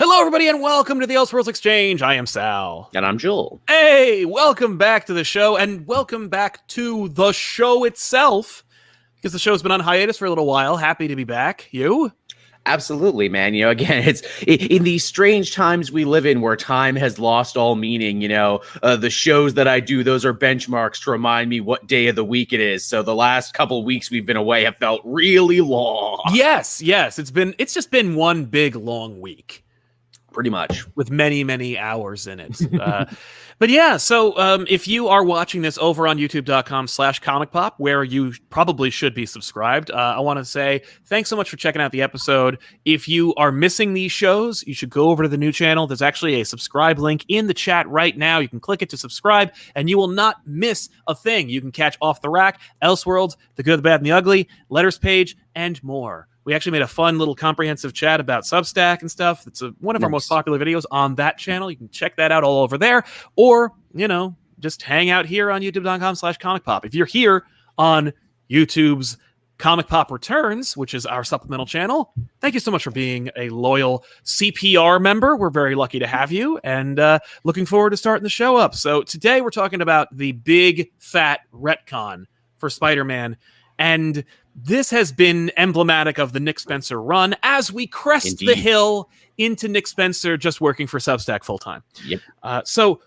Hello, everybody, and welcome to the Elseworlds Exchange. I am Sal. And I'm Joel. Hey, welcome back to the show, and welcome back to the show itself, because the show's been on hiatus for a little while. Happy to be back. You? Absolutely, man. You know, again, it's in these strange times we live in where time has lost all meaning. The shows that I do, those are benchmarks to remind me what day of the week it is. So the last couple of weeks we've been away have felt really long. Yes. It's just been one big long week. Pretty much. With many, many hours in it. But yeah, so if you are watching this over on youtube.com/ComicPop, where you probably should be subscribed, I want to say thanks so much for checking out the episode. If you are missing these shows, you should go over to the new channel. There's actually a subscribe link in the chat right now. You can click it to subscribe, and you will not miss a thing. You can catch Off the Rack, Elseworlds, The Good, the Bad, and the Ugly, Letters Page, and more. We actually made a fun little comprehensive chat about Substack and stuff. It's one of our most popular videos on that channel. You can check that out all over there. Or, just hang out here on youtube.com/ComicPop. If you're here on YouTube's ComicPop Returns, which is our supplemental channel, thank you so much for being a loyal CPR member. We're very lucky to have you, and looking forward to starting the show up. So today we're talking about the big, fat retcon for Spider-Man. And this has been emblematic of the Nick Spencer run as we crest the hill into Nick Spencer just working for Substack full-time. Yep. So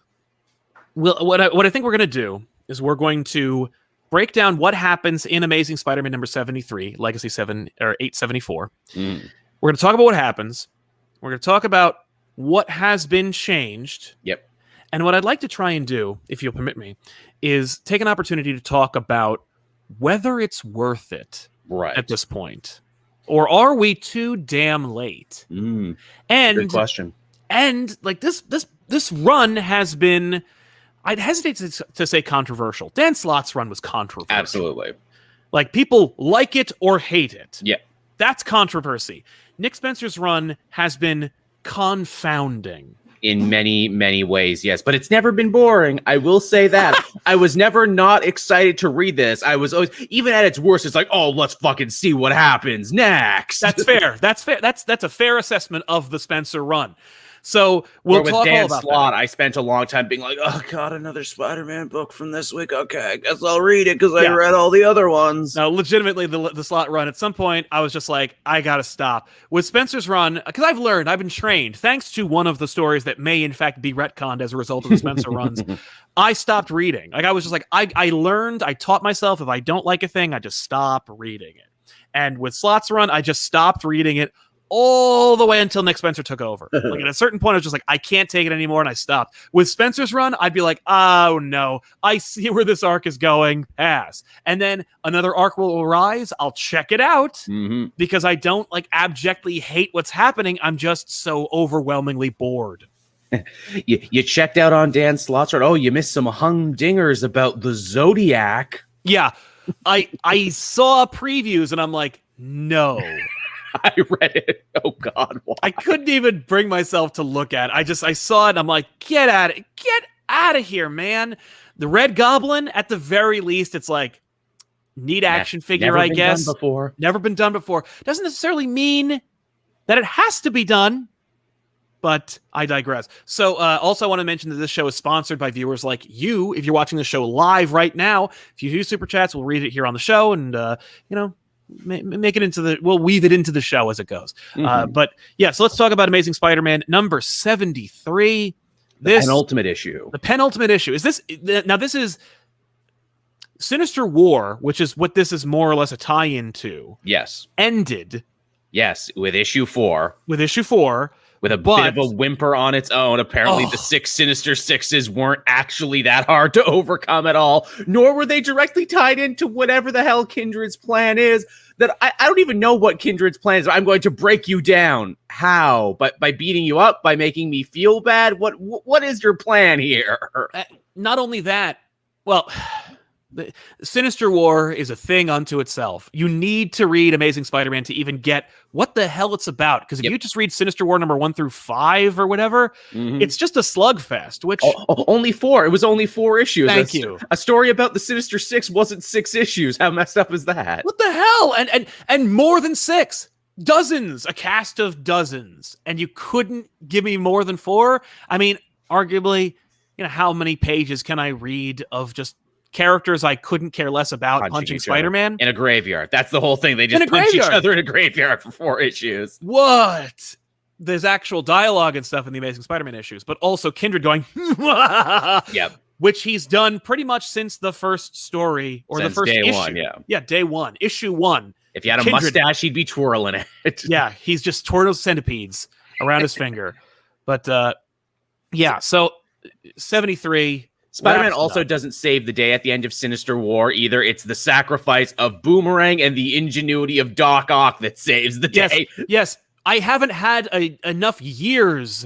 what I think we're going to do is we're going to break down what happens in Amazing Spider-Man number 73, Legacy 7 or 874. We're going to talk about what happens. We're going to talk about what has been changed. Yep. And what I'd like to try and do, if you'll permit me, is take an opportunity to talk about whether it's worth it at this point, or are we too damn late? And good question. And like this run has been, I'd hesitate to say controversial. Dan Slott's run was controversial. Absolutely. Like, people like it or hate it. Yeah. That's controversy. Nick Spencer's run has been confounding. In many, many ways, yes. But it's never been boring. I will say that. I was never not excited to read this. I was always, even at its worst, it's like, oh, let's fucking see what happens next. That's fair. That's fair. That's a fair assessment of the Spencer run. So we'll talk Dan all about Slott, that. I spent a long time being like, oh, God, another Spider-Man book from this week. Okay, I guess I'll read it because I read all the other ones. No, legitimately, the Slott run, at some point, I was just like, I got to stop. With Spencer's run, because I've been trained, thanks to one of the stories that may, in fact, be retconned as a result of the Spencer runs, I stopped reading. Like, I was just like, I learned, I taught myself, if I don't like a thing, I just stop reading it. And with Slott's run, I just stopped reading it all the way until Nick Spencer took over. Like, at a certain point, I was just like, I can't take it anymore, and I stopped. With Spencer's run, I'd be like, oh no, I see where this arc is going, pass. And then another arc will arise, I'll check it out, because I don't abjectly hate what's happening, I'm just so overwhelmingly bored. You checked out on Dan Slott's, oh, you missed some humdingers about the Zodiac. Yeah, I saw previews, and I'm like, no. I read it. Oh God, why? I couldn't even bring myself to look at it. I saw it and I'm like, get out of here, man. The Red Goblin, at the very least, it's like, neat action figure, I guess. Never been done before. Doesn't necessarily mean that it has to be done, but I digress. So also I want to mention that this show is sponsored by viewers like you. If you're watching the show live right now, if you do Super Chats, we'll read it here on the show, and we'll weave it into the show as it goes. But yeah, so let's talk about Amazing Spider-Man number 73. The penultimate issue. This is Sinister War, which is what this is more or less a tie-in to. Yes. Ended. Yes, with issue 4. With a bit of a whimper on its own. Apparently the 6 Sinister Sixes weren't actually that hard to overcome at all, nor were they directly tied into whatever the hell Kindred's plan is. That I don't even know what Kindred's plan is. I'm going to break you down. How? By beating you up? By making me feel bad? What is your plan here? Not only that, well, the Sinister War is a thing unto itself. You need to read Amazing Spider-Man to even get what the hell it's about. Because if you just read Sinister War number 1 through 5 or whatever, it's just a slugfest. Which only 4. It was only 4 issues. Thank you. A story about the Sinister Six wasn't 6 issues. How messed up is that? What the hell? And more than 6. a cast of dozens, and you couldn't give me more than 4. I mean, arguably, how many pages can I read of just characters I couldn't care less about punching Spider-Man in a graveyard? That's the whole thing. They just punch each other in a graveyard for 4 issues. What? There's actual dialogue and stuff in the Amazing Spider-Man issues, but also Kindred going, yep, which he's done pretty much since the first story or since the first day issue. 1, yeah, day 1, issue 1. If he had a mustache, he'd be twirling it. Yeah, he's just twirling centipedes around his finger. But yeah, so 73. Spider-Man also doesn't save the day at the end of Sinister War either. It's the sacrifice of Boomerang and the ingenuity of Doc Ock that saves the day. Yes. I haven't had enough years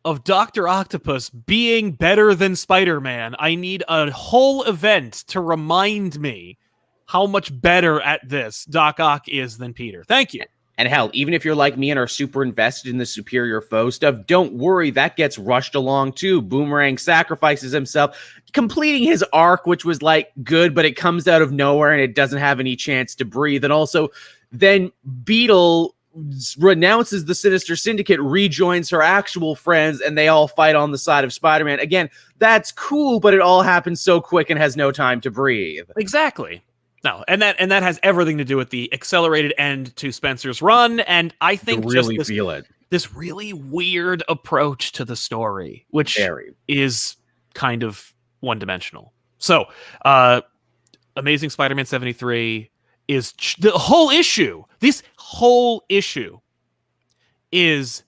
of Dr. Octopus being better than Spider-Man. I need a whole event to remind me how much better at this Doc Ock is than Peter. Thank you. And hell, even if you're like me and are super invested in the superior foe stuff, don't worry, that gets rushed along too. Boomerang sacrifices himself, completing his arc, which was like good, but it comes out of nowhere and it doesn't have any chance to breathe. And also, then Beetle renounces the Sinister Syndicate, rejoins her actual friends, and they all fight on the side of Spider-Man. Again, that's cool, but it all happens so quick and has no time to breathe. Exactly. No, and that has everything to do with the accelerated end to Spencer's run, and I think really just feel it. This really weird approach to the story, which is kind of one-dimensional. So, Amazing Spider-Man 73 is the whole issue. This whole issue is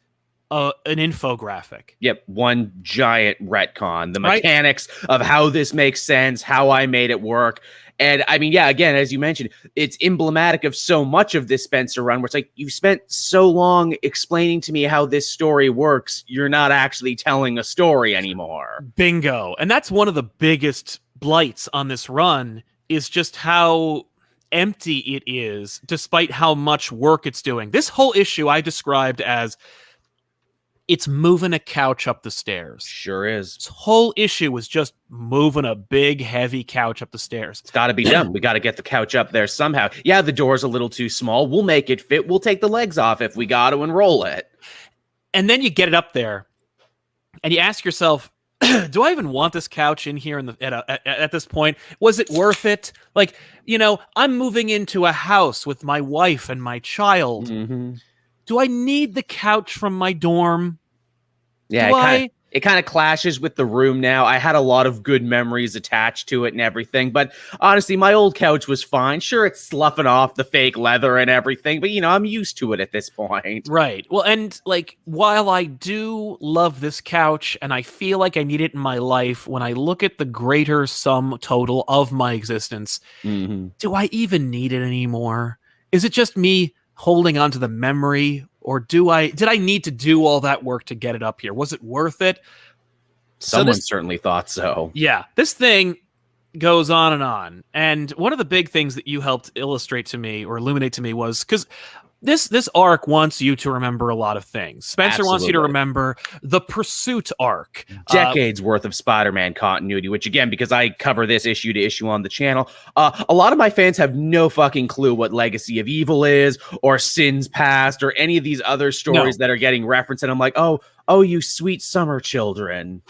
an infographic. Yep, one giant retcon. The mechanics of how this makes sense, how I made it work. And I mean, yeah, again, as you mentioned, it's emblematic of so much of this Spencer run where it's like, you've spent so long explaining to me how this story works, you're not actually telling a story anymore. Bingo. And that's one of the biggest blights on this run, is just how empty it is, despite how much work it's doing. This whole issue I described as it's moving a couch up the stairs. Sure is. This whole issue was just moving a big, heavy couch up the stairs. It's got to be done. We got to get the couch up there somehow. Yeah, the door's a little too small. We'll make it fit. We'll take the legs off if we got to and roll it. And then you get it up there, and you ask yourself, do I even want this couch in here at this point? Was it worth it? Like, I'm moving into a house with my wife and my child. Mm-hmm. Do I need the couch from my dorm? Yeah, it kind of clashes with the room now. I had a lot of good memories attached to it and everything, but honestly, my old couch was fine. Sure, it's sloughing off the fake leather and everything, but I'm used to it at this point. Right. Well, and while I do love this couch and I feel like I need it in my life, when I look at the greater sum total of my existence, do I even need it anymore? Is it just me holding on to the memory, or did I need to do all that work to get it up here? Was it worth it? Someone certainly thought so. Yeah, this thing goes on. And one of the big things that you helped illustrate to me or illuminate to me was, because this arc wants you to remember a lot of things. Spencer wants you to remember the Pursuit arc. Decades worth of Spider-Man continuity, which again, because I cover this issue to issue on the channel, a lot of my fans have no fucking clue what Legacy of Evil is, or Sin's Past, or any of these other stories that are getting referenced. And I'm like, oh, you sweet summer children.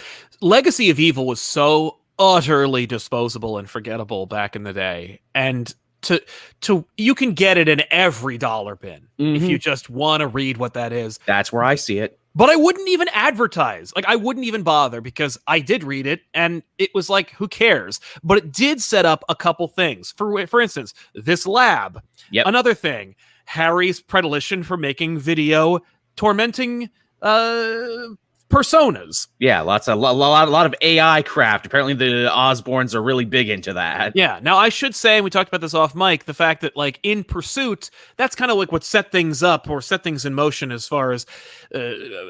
Legacy of Evil was so utterly disposable and forgettable back in the day. And you can get it in every dollar bin if you just want to read what that is. That's where I see it. But I wouldn't even advertise. I wouldn't even bother, because I did read it and it was like, who cares? But it did set up a couple things. For instance, this lab. Yep. Another thing, Harry's predilection for making video tormenting personas. Yeah, a lot of AI craft. Apparently the Osborns are really big into that. Yeah. Now I should say, and we talked about this off mic, the fact that in Pursuit, that's kind of what set things up or set things in motion as far as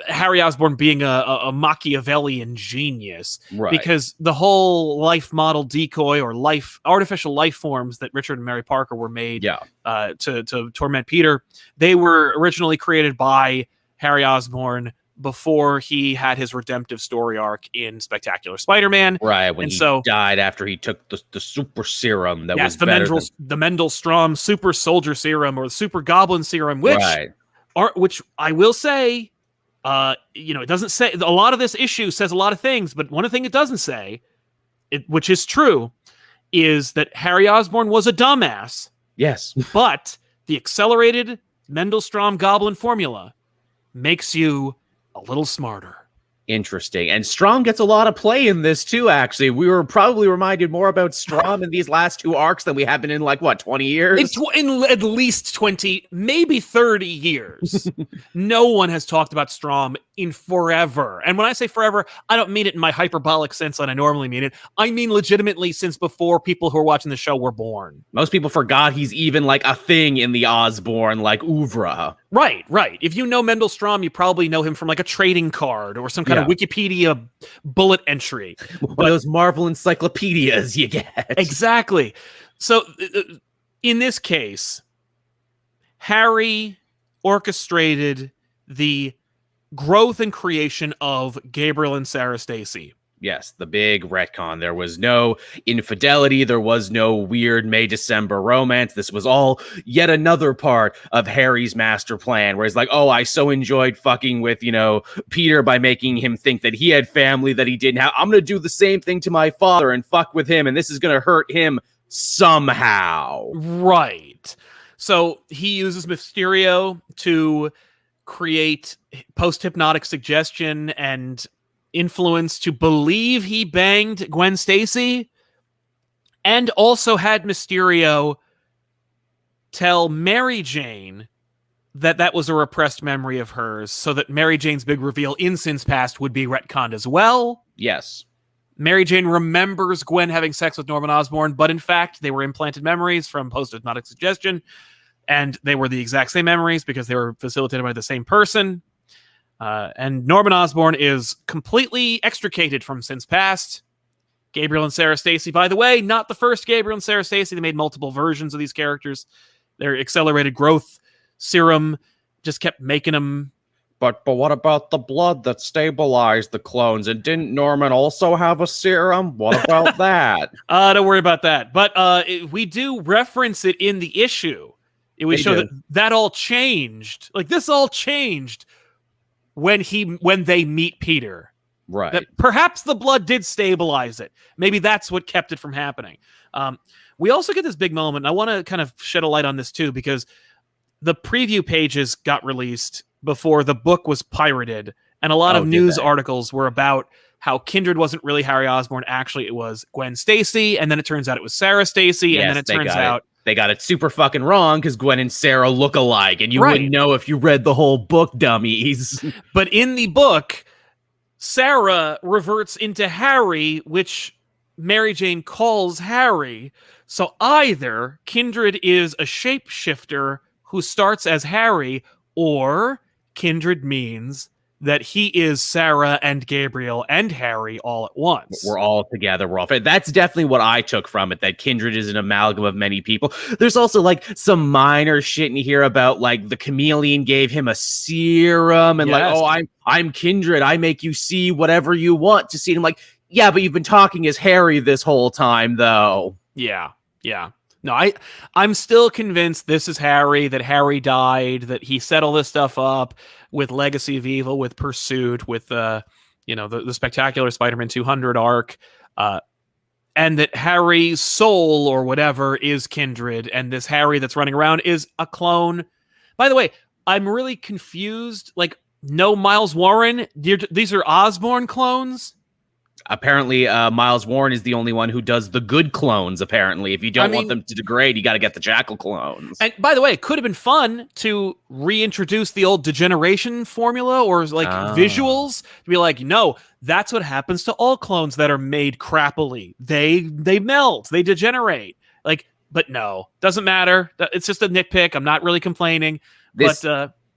Harry Osborn being a Machiavellian genius. Right. Because the whole life model decoy or artificial life forms that Richard and Mary Parker were made to torment Peter, they were originally created by Harry Osborn before he had his redemptive story arc in Spectacular Spider-Man. Right, when and he so died after he took the super serum that was the better the Mendel-Strom super soldier serum, or the super goblin serum, which which I will say, it doesn't say, a lot of this issue says a lot of things, but one thing it doesn't say, which is true, is that Harry Osborn was a dumbass. Yes. But the accelerated Mendel-Strom goblin formula makes you a little smarter. Interesting. And Strom gets a lot of play in this too, actually. We were probably reminded more about Strom in these last 2 arcs than we have been in 20 years? In at least 20, maybe 30 years. No one has talked about Strom in forever. And when I say forever, I don't mean it in my hyperbolic sense that I normally mean it. I mean legitimately since before people who are watching the show were born. Most people forgot he's even a thing in the Osborn oeuvre. Right. If you know Mendel-Strom, you probably know him from a trading card or some kind of Wikipedia bullet entry. One of those Marvel encyclopedias you get. Exactly. So in this case, Harry orchestrated the growth and creation of Gabriel and Sarah Stacy. Yes, the big retcon. There was no infidelity. There was no weird May-December romance. This was all yet another part of Harry's master plan, where he's like, oh, I so enjoyed fucking with, Peter by making him think that he had family that he didn't have. I'm going to do the same thing to my father and fuck with him, and this is going to hurt him somehow. Right. So he uses Mysterio to create post-hypnotic suggestion and influence to believe he banged Gwen Stacy, and also had Mysterio tell Mary Jane that was a repressed memory of hers, so that Mary Jane's big reveal in Sin's Past would be retconned as well. Yes. Mary Jane remembers Gwen having sex with Norman Osborn, but in fact, they were implanted memories from post-hypnotic suggestion, and they were the exact same memories because they were facilitated by the same person. And Norman Osborn is completely extricated from Sin's Past. Gabriel and Sarah Stacy, by the way, not the first Gabriel and Sarah Stacy. They made multiple versions of these characters. Their accelerated growth serum just kept making them. But what about the blood that stabilized the clones? And didn't Norman also have a serum? What about that? Don't worry about that. But we do reference it in the issue. We show that all changed. This all changed when they meet Peter. Right. That perhaps the blood did stabilize it. Maybe that's what kept it from happening. We also get this big moment. I want to kind of shed a light on this too, because the preview pages got released before the book was pirated, and a lot of news articles were about how Kindred wasn't really Harry Osborn. Actually, it was Gwen Stacy, and then it turns out it was Sarah Stacy, and then it turns out they got it super fucking wrong because Gwen and Sarah look alike, and you wouldn't know if you read the whole book, dummies. But in the book, Sarah reverts into Harry, which Mary Jane calls Harry. So either Kindred is a shapeshifter who starts as Harry, or Kindred means that he is Sarah and Gabriel and Harry all at once. We're all together. We're all. That's definitely what I took from it, that Kindred is an amalgam of many people. There's also some minor shit in here about the chameleon gave him a serum and I'm Kindred. I make you see whatever you want to see. And I'm yeah, but you've been talking as Harry this whole time though. Yeah. No, I'm still convinced this is Harry, that Harry died, that he set all this stuff up with Legacy of Evil, with Pursuit, with the Spectacular Spider-Man 200 arc, and that Harry's soul or whatever is Kindred, and this Harry that's running around is a clone. By the way, I'm really confused. No Miles Warren? These are Osborn clones? Apparently, Miles Warren is the only one who does the good clones, apparently. If you don't want them to degrade, you got to get the Jackal clones. And by the way, it could have been fun to reintroduce the old degeneration formula or visuals. To be no, that's what happens to all clones that are made crappily. They melt, they degenerate. But no, doesn't matter. It's just a nitpick. I'm not really complaining.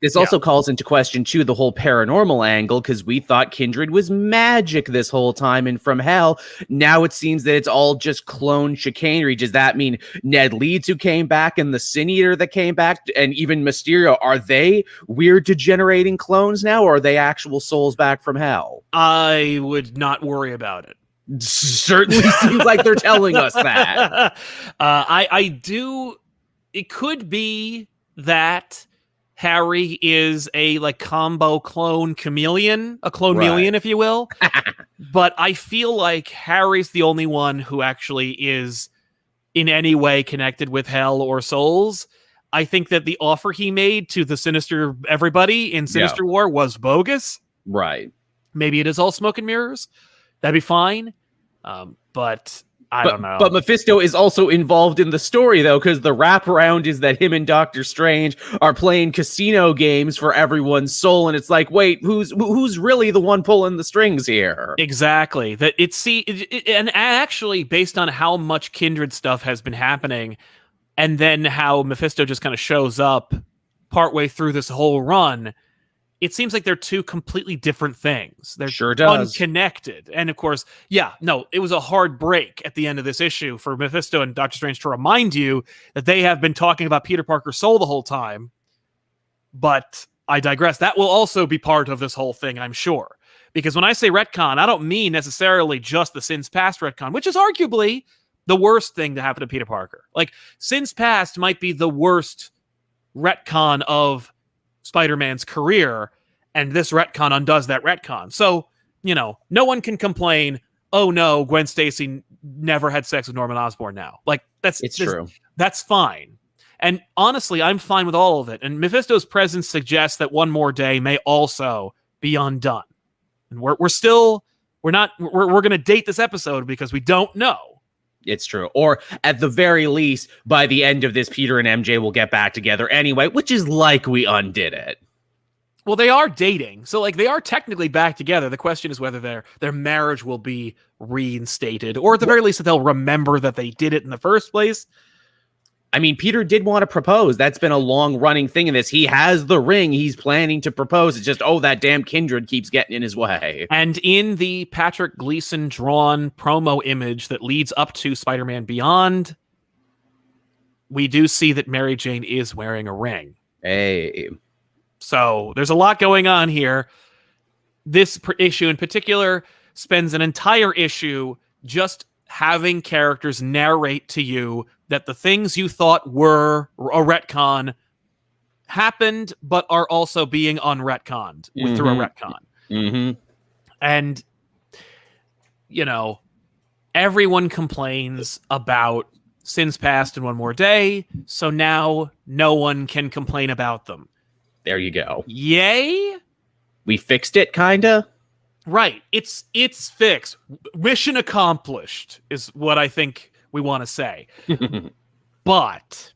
This also calls into question, too, the whole paranormal angle, because we thought Kindred was magic this whole time and from hell. Now it seems that it's all just clone chicanery. Does that mean Ned Leeds, who came back, and the Sin Eater that came back, and even Mysterio, are they weird degenerating clones now, or are they actual souls back from hell? I would not worry about it. Certainly seems like they're telling us that. I do. It could be that Harry is a like combo clone chameleon, a clone-melion, if you will. But I feel like Harry's the only one who actually is in any way connected with hell or souls. I think that the offer he made to the Sinister everybody in Sinister War was bogus. Right. Maybe it is all smoke and mirrors. That'd be fine. But I don't know. But Mephisto is also involved in the story, though, because the wraparound is that him and Doctor Strange are playing casino games for everyone's soul, and it's like, wait, who's really the one pulling the strings here? Exactly. That and actually, based on how much Kindred stuff has been happening, and then how Mephisto just kind of shows up partway through this whole run, it seems like they're two completely different things. They're unconnected. And of course, it was a hard break at the end of this issue for Mephisto and Doctor Strange to remind you that they have been talking about Peter Parker's soul the whole time. But I digress. That will also be part of this whole thing, I'm sure. Because when I say retcon, I don't mean necessarily just the Sins Past retcon, which is arguably the worst thing to happen to Peter Parker. Like, Sins Past might be the worst retcon of Spider-Man's career, and this retcon undoes that retcon. So, no one can complain, oh no, Gwen Stacy never had sex with Norman Osborn now. Like, it's true. That's fine. And honestly, I'm fine with all of it. And Mephisto's presence suggests that One More Day may also be undone. And we're going to date this episode because we don't know. It's true. Or at the very least, by the end of this, Peter and MJ will get back together anyway, which is like we undid it. Well, they are dating. So, like, they are technically back together. The question is whether their marriage will be reinstated, or at the very least that they'll remember that they did it in the first place. I mean, Peter did want to propose. That's been a long-running thing in this. He has the ring. He's planning to propose. It's just, that damn Kindred keeps getting in his way. And in the Patrick Gleason drawn promo image that leads up to Spider-Man Beyond, we do see that Mary Jane is wearing a ring. Hey. So there's a lot going on here. This issue in particular spends an entire issue just having characters narrate to you that the things you thought were a retcon happened, but are also being unretconned through a retcon. Mm-hmm. And, everyone complains about Sins Past and One More Day, so now no one can complain about them. There you go. Yay? We fixed it, kinda? Right. It's fixed. Mission accomplished is what I think we want to say. But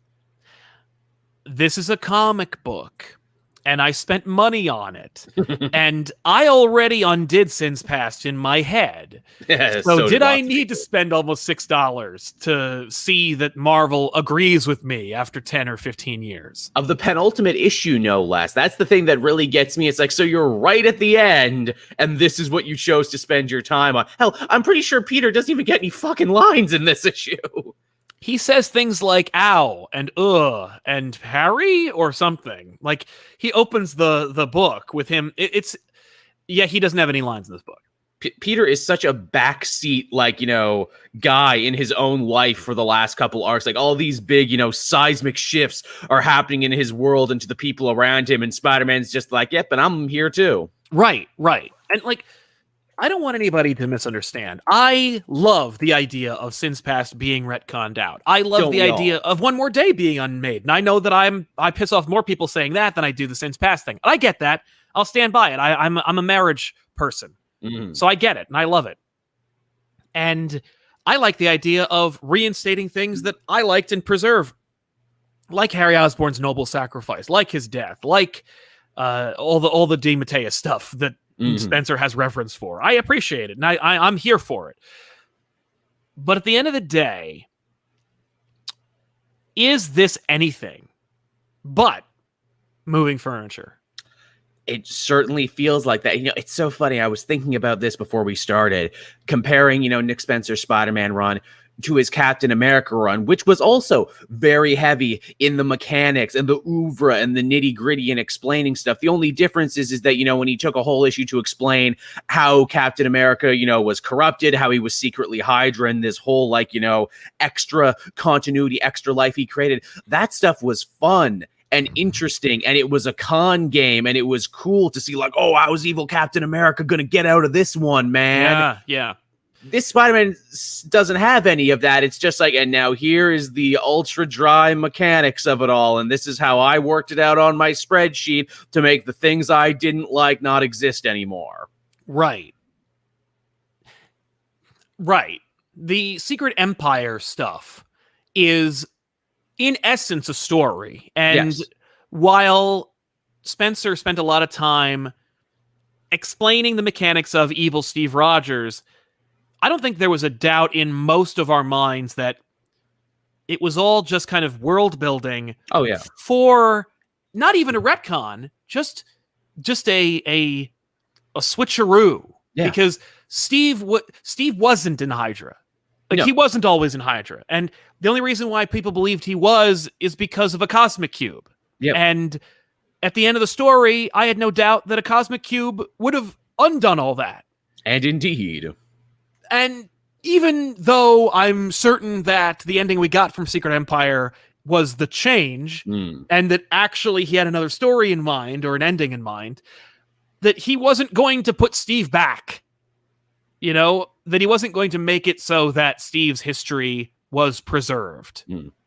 this is a comic book, and I spent money on it. And I already undid Sins Past in my head. So did I need to spend almost $6 to see that Marvel agrees with me after 10 or 15 years? Of the penultimate issue, no less. That's the thing that really gets me. It's like, so you're right at the end, and this is what you chose to spend your time on. Hell, I'm pretty sure Peter doesn't even get any fucking lines in this issue. He says things like "ow" and "ugh" and "Harry" or something. Like, he opens the book with him. He doesn't have any lines in this book. Peter is such a backseat, guy in his own life for the last couple arcs. Like, all these big, seismic shifts are happening in his world and to the people around him. And Spider-Man's just like, yep, and I'm here too. Right. And I don't want anybody to misunderstand. I love the idea of Sins Past being retconned out. I love the idea of One More Day being unmade. And I know that I piss off more people saying that than I do the Sins Past thing. And I get that. I'll stand by it. I'm a marriage person. Mm-hmm. So I get it. And I love it. And I like the idea of reinstating things that I liked and preserve. Like Harry Osborn's noble sacrifice. Like his death. Like all the DeMatteis stuff that Spencer has reference for. I appreciate it, and I'm here for it. But at the end of the day, is this anything but moving furniture. It certainly feels like that. It's so funny. I was thinking about this before we started, comparing, Nick Spencer's Spider-Man run to his Captain America run, which was also very heavy in the mechanics and the oeuvre and the nitty gritty and explaining stuff. The only difference is that, when he took a whole issue to explain how Captain America, was corrupted, how he was secretly Hydra, and this whole, extra continuity, extra life he created, that stuff was fun and interesting, and it was a con game, and it was cool to see, how is evil Captain America gonna get out of this one, man? Yeah. This Spider-Man doesn't have any of that. It's just and now here is the ultra dry mechanics of it all, and this is how I worked it out on my spreadsheet to make the things I didn't like not exist anymore. Right. The Secret Empire stuff is, in essence, a story. And while Spencer spent a lot of time explaining the mechanics of evil Steve Rogers, I don't think there was a doubt in most of our minds that it was all just kind of world building. Oh yeah. For not even a retcon, just a switcheroo. Yeah. Because Steve wasn't in Hydra. He wasn't always in Hydra. And the only reason why people believed he was is because of a cosmic cube. Yep. And at the end of the story, I had no doubt that a cosmic cube would have undone all that. And indeed. And even though I'm certain that the ending we got from Secret Empire was the change, and that actually he had another story in mind, or an ending in mind, that he wasn't going to put Steve back. That he wasn't going to make it so that Steve's history was preserved.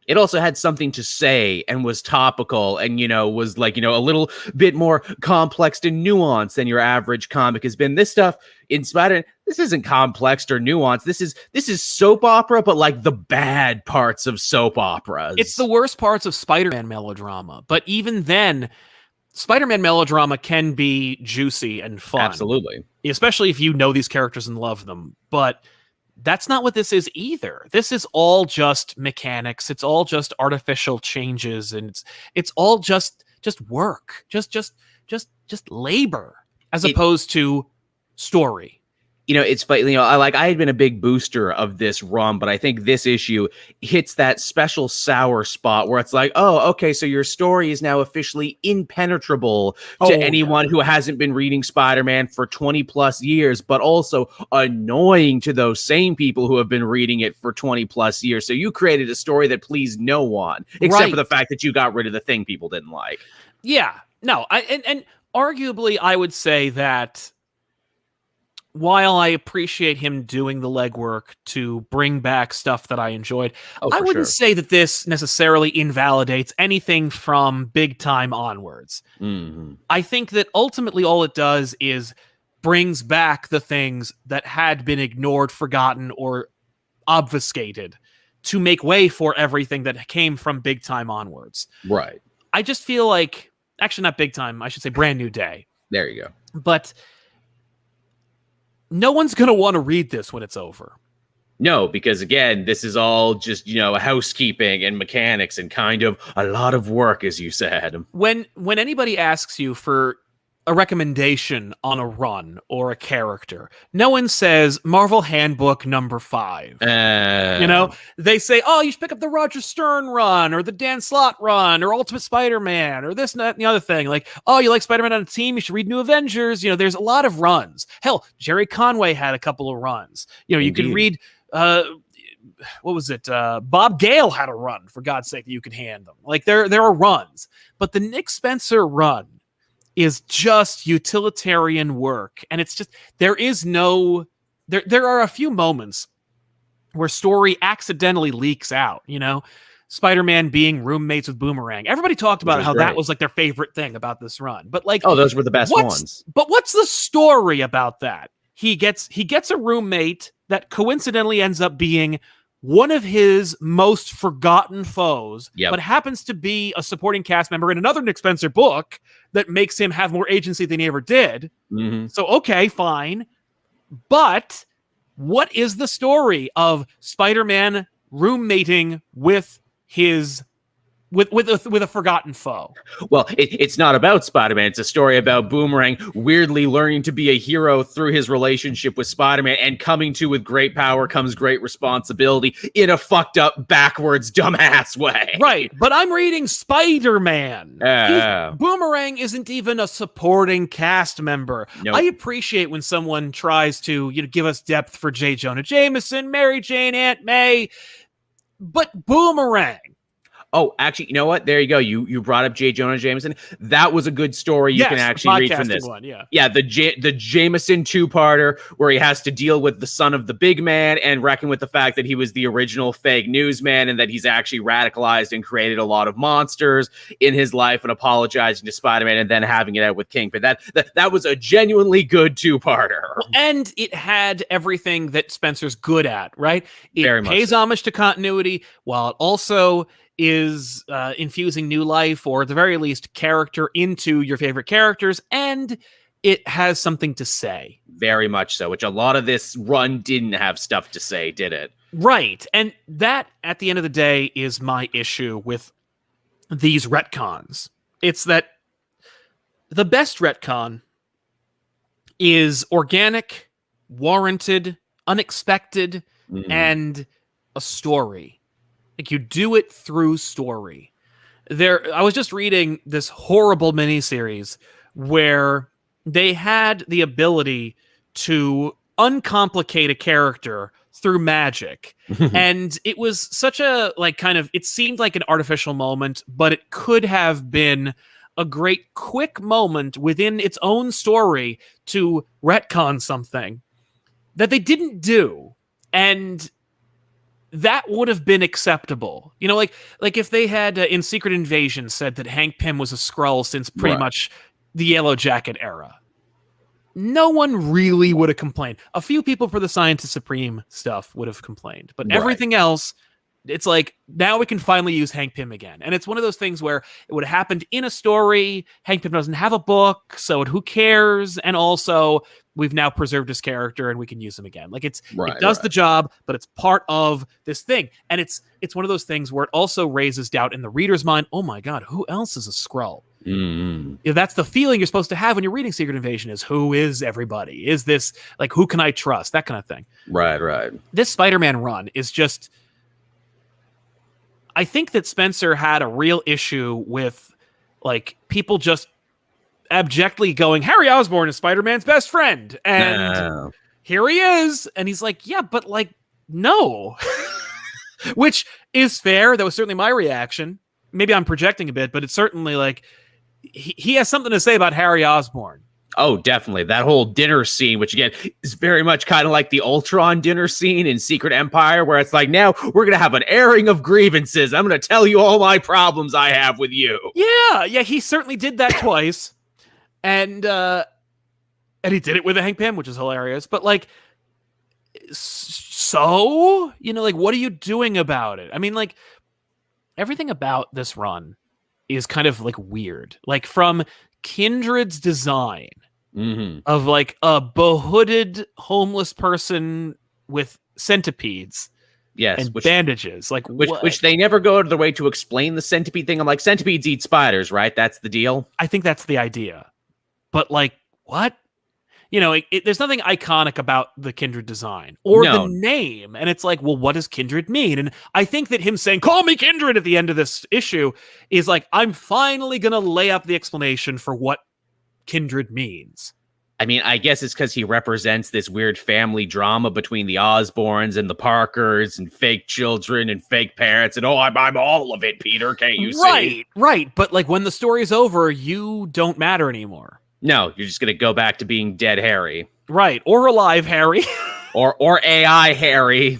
It also had something to say and was topical and, was a little bit more complex and nuanced than your average comic has been. This stuff in Spider-Man, this isn't complex or nuanced. This is soap opera, but the bad parts of soap operas. It's the worst parts of Spider-Man melodrama. But even then, Spider-Man melodrama can be juicy and fun. Absolutely. Especially if you know these characters and love them. But that's not what this is either. This is all just mechanics. It's all just artificial changes, and it's all just work. Just labor as opposed to story. It's funny, I had been a big booster of this run, but I think this issue hits that special sour spot where it's oh, okay, so your story is now officially impenetrable to anyone who hasn't been reading Spider-Man for 20 plus years, but also annoying to those same people who have been reading it for 20 plus years. So you created a story that pleased no one, except for the fact that you got rid of the thing people didn't like. Yeah, no, and arguably I would say that while I appreciate him doing the legwork to bring back stuff that I enjoyed, I wouldn't say that this necessarily invalidates anything from Big Time onwards. I think that ultimately all it does is brings back the things that had been ignored, forgotten, or obfuscated to make way for everything that came from Big Time onwards. Right. I just feel actually not Big Time, I should say Brand New Day. There you go. But no one's going to want to read this when it's over. No, because again, this is all just, housekeeping and mechanics and kind of a lot of work, as you said. When anybody asks you for a recommendation on a run or a character, no one says Marvel Handbook number 5. They say, oh, you should pick up the Roger Stern run or the Dan Slott run or Ultimate Spider-Man or this and that and the other thing. Oh, you like Spider-Man on a team? You should read New Avengers. There's a lot of runs. Hell, Jerry Conway had a couple of runs. You could read, what was it? Bob Gale had a run, for God's sake, that you could hand them. There are runs. But the Nick Spencer run is just utilitarian work. And it's just, there are a few moments where story accidentally leaks out, Spider-Man being roommates with Boomerang. Everybody talked about how that was their favorite thing about this run. But those were the best ones. But what's the story about that? He gets a roommate that coincidentally ends up being one of his most forgotten foes, but happens to be a supporting cast member in another Nick Spencer book that makes him have more agency than he ever did. So, okay, fine. But what is the story of Spider-Man roommating with his with a forgotten foe. Well, it's not about Spider-Man. It's a story about Boomerang weirdly learning to be a hero through his relationship with Spider-Man, and coming to with great power comes great responsibility in a fucked up, backwards, dumbass way. Right, but I'm reading Spider-Man. Boomerang isn't even a supporting cast member. Nope. I appreciate when someone tries to give us depth for J. Jonah Jameson, Mary Jane, Aunt May, but Boomerang. Oh, actually, you know what? There you go. You brought up J. Jonah Jameson. That was a good story you can actually read from this. One, yeah. Yeah, the Jameson two-parter where he has to deal with the son of the big man and reckon with the fact that he was the original fake newsman and that he's actually radicalized and created a lot of monsters in his life, and apologizing to Spider-Man and then having it out with Kingpin. That was a genuinely good two-parter. And it had everything that Spencer's good at, right? It Very much pays so. homage to continuity while it also is infusing new life, or at the very least character, into your favorite characters, and it has something to say. Very much so, which a lot of this run didn't have stuff to say, did it? Right, and that, at the end of the day, is my issue with these retcons. It's that the best retcon is organic, warranted, unexpected, and a story. Like, you do it through story. I was just reading this horrible miniseries where they had the ability to uncomplicate a character through magic. And it was such a, it seemed like an artificial moment, but it could have been a great quick moment within its own story to retcon something that they didn't do. And that would have been acceptable. Like if they had in Secret Invasion said that Hank Pym was a Skrull since pretty much the Yellow Jacket era. No one really would have complained. A few people for the Scientist Supreme stuff would have complained. But everything else, it's like, now we can finally use Hank Pym again. And it's one of those things where it would have happened in a story. Hank Pym doesn't have a book, so who cares? And also, we've now preserved his character and we can use him again. Like, it does the job, but it's part of this thing. And it's one of those things where it also raises doubt in the reader's mind. Oh my God, who else is a Skrull? That's the feeling you're supposed to have when you're reading Secret Invasion, is who is everybody? Is this, like, who can I trust? That kind of thing. Right. This Spider-Man run is just, I think that Spencer had a real issue with, like, people just abjectly going, Harry Osborn is Spider-Man's best friend, and here he is, and he's like, yeah, but, like, no. Which is fair. That was certainly my reaction. Maybe I'm projecting a bit, but it's certainly like he has something to say about Harry Osborn. Oh, definitely. That whole dinner scene, which again is very much kind of like the Ultron dinner scene in Secret Empire, where it's like, now we're going to have an airing of grievances. I'm going to tell you all my problems I have with you. Yeah, he certainly did that twice. And he did it with a Hank Pym, which is hilarious. But, like, so, like, what are you doing about it? I mean, like, everything about this run is kind of, like, weird. Like, from Kindred's design of, like, a behooded homeless person with centipedes. Yes, and bandages. Like, which they never go out of their way to explain the centipede thing. I'm like, centipedes eat spiders, right? That's the deal. I think that's the idea. But, like, what? There's nothing iconic about the Kindred design or the name. And it's like, well, what does Kindred mean? And I think that him saying, call me Kindred at the end of this issue is like, I'm finally going to lay up the explanation for what Kindred means. I mean, I guess it's because he represents this weird family drama between the Osborns and the Parkers and fake children and fake parents. And, I'm all of it, Peter. Can't you see? Right. But, like, when the story's over, you don't matter anymore. No, you're just going to go back to being dead Harry. Right. Or alive Harry. or AI Harry.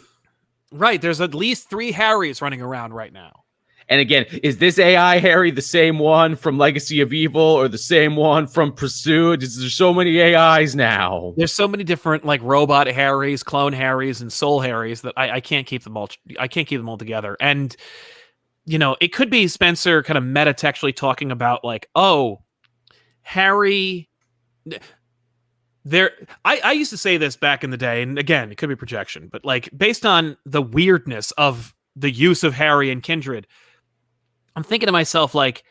Right. There's at least 3 Harrys running around right now. And again, is this AI Harry the same one from Legacy of Evil or the same one from Pursuit? There's so many AIs now. There's so many different, like, robot Harrys, clone Harrys, and soul Harrys that I can't keep them all. I can't keep them all together. And, it could be Spencer kind of metatextually talking about, like, oh, Harry, I used to say this back in the day, and again, it could be projection, but, like, based on the weirdness of the use of Harry and Kindred, I'm thinking to myself, like,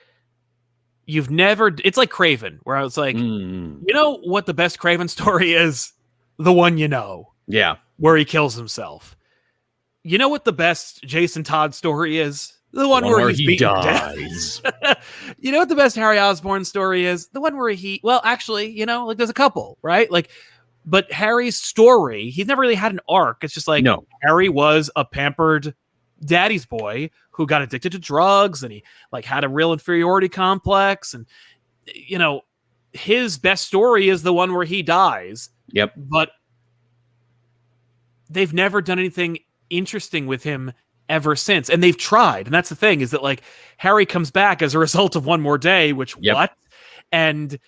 you've never, it's like Craven, where I was like, you know what the best Craven story is? The one you know. Yeah. Where he kills himself. You know what the best Jason Todd story is? The one where he's beaten to death. You know what the best Harry Osborn story is? The one where well, actually, you know, like there's a couple, right? Like, but Harry's story, he's never really had an arc. It's just like, Harry was a pampered daddy's boy who got addicted to drugs, and he like had a real inferiority complex. And, you know, his best story is the one where he dies. Yep. But they've never done anything interesting with him ever since. And they've tried. And that's the thing, is that like Harry comes back as a result of One More Day, which what? And,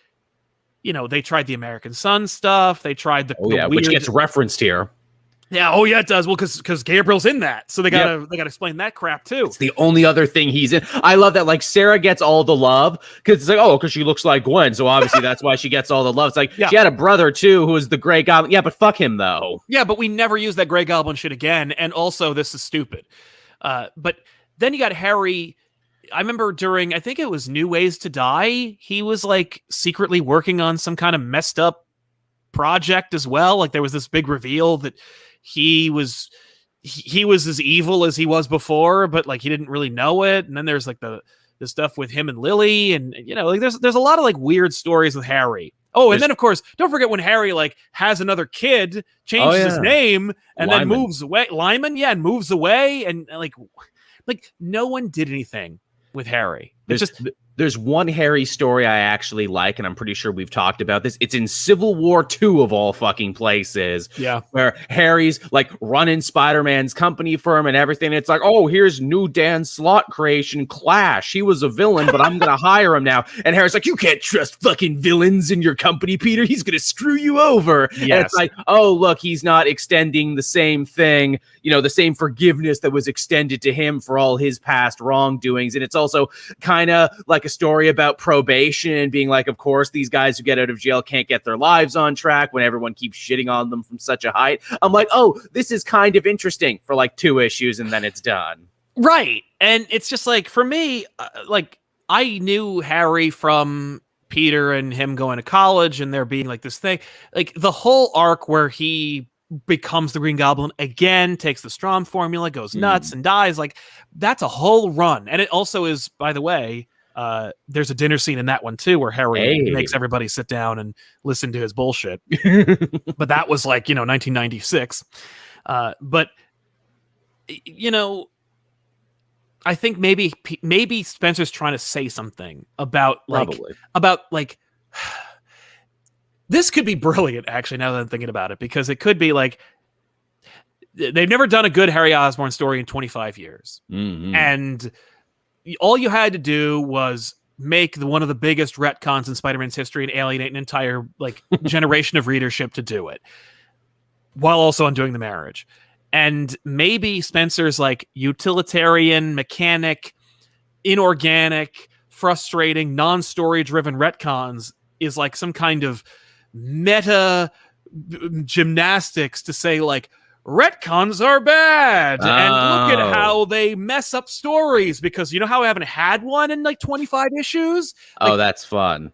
you know, they tried the American Son stuff. They tried the weird, which gets referenced here. Yeah, oh yeah, it does. Well, because Gabriel's in that, so they gotta explain that crap too. It's the only other thing he's in. I love that. Like Sarah gets all the love because it's like, because she looks like Gwen, so obviously that's why she gets all the love. It's like she had a brother too who was the Grey Goblin. Yeah, but fuck him though. Yeah, but we never use that Grey Goblin shit again. And also, this is stupid. But then you got Harry. I remember during, I think it was New Ways to Die, he was like secretly working on some kind of messed up project as well. Like there was this big reveal that he was as evil as he was before, but like he didn't really know it. And then there's like the stuff with him and Lily, and you know, like there's a lot of like weird stories with Harry. Oh, and then of course, don't forget when Harry like has another kid, changes his name, and then moves away. Lyman, and moves away, and like no one did anything with Harry. There's one Harry story I actually like, and I'm pretty sure we've talked about this. It's in Civil War II of all fucking places. Yeah. Where Harry's like running Spider-Man's company firm and everything. It's like, oh, here's new Dan Slott creation, Clash. He was a villain, but I'm going to hire him now. And Harry's like, you can't trust fucking villains in your company, Peter. He's going to screw you over. Yes. And it's like, oh, look, he's not extending the same thing, you know, the same forgiveness that was extended to him for all his past wrongdoings. And it's also kind of like a story about probation and being like, of course, these guys who get out of jail can't get their lives on track when everyone keeps shitting on them from such a height. I'm like, oh, this is kind of interesting for like 2 issues and then it's done. Right. And it's just like, for me, like I knew Harry from Peter and him going to college and there being like this thing, like the whole arc where he becomes the Green Goblin again, takes the Strom formula, goes nuts and dies. Like that's a whole run. And it also is, by the way, there's a dinner scene in that one too, where Harry makes everybody sit down and listen to his bullshit. But that was like, 1996. But you know, I think maybe Spencer's trying to say something about like, this could be brilliant actually, now that I'm thinking about it, because it could be like, they've never done a good Harry Osborn story in 25 years. And all you had to do was make one of the biggest retcons in Spider-Man's history and alienate an entire like generation of readership to do it, while also undoing the marriage. And maybe Spencer's like utilitarian, mechanic, inorganic, frustrating, non-story driven retcons is like some kind of meta gymnastics to say like, retcons are bad, and look at how they mess up stories, because you know how I haven't had one in like 25 issues? Like, that's fun.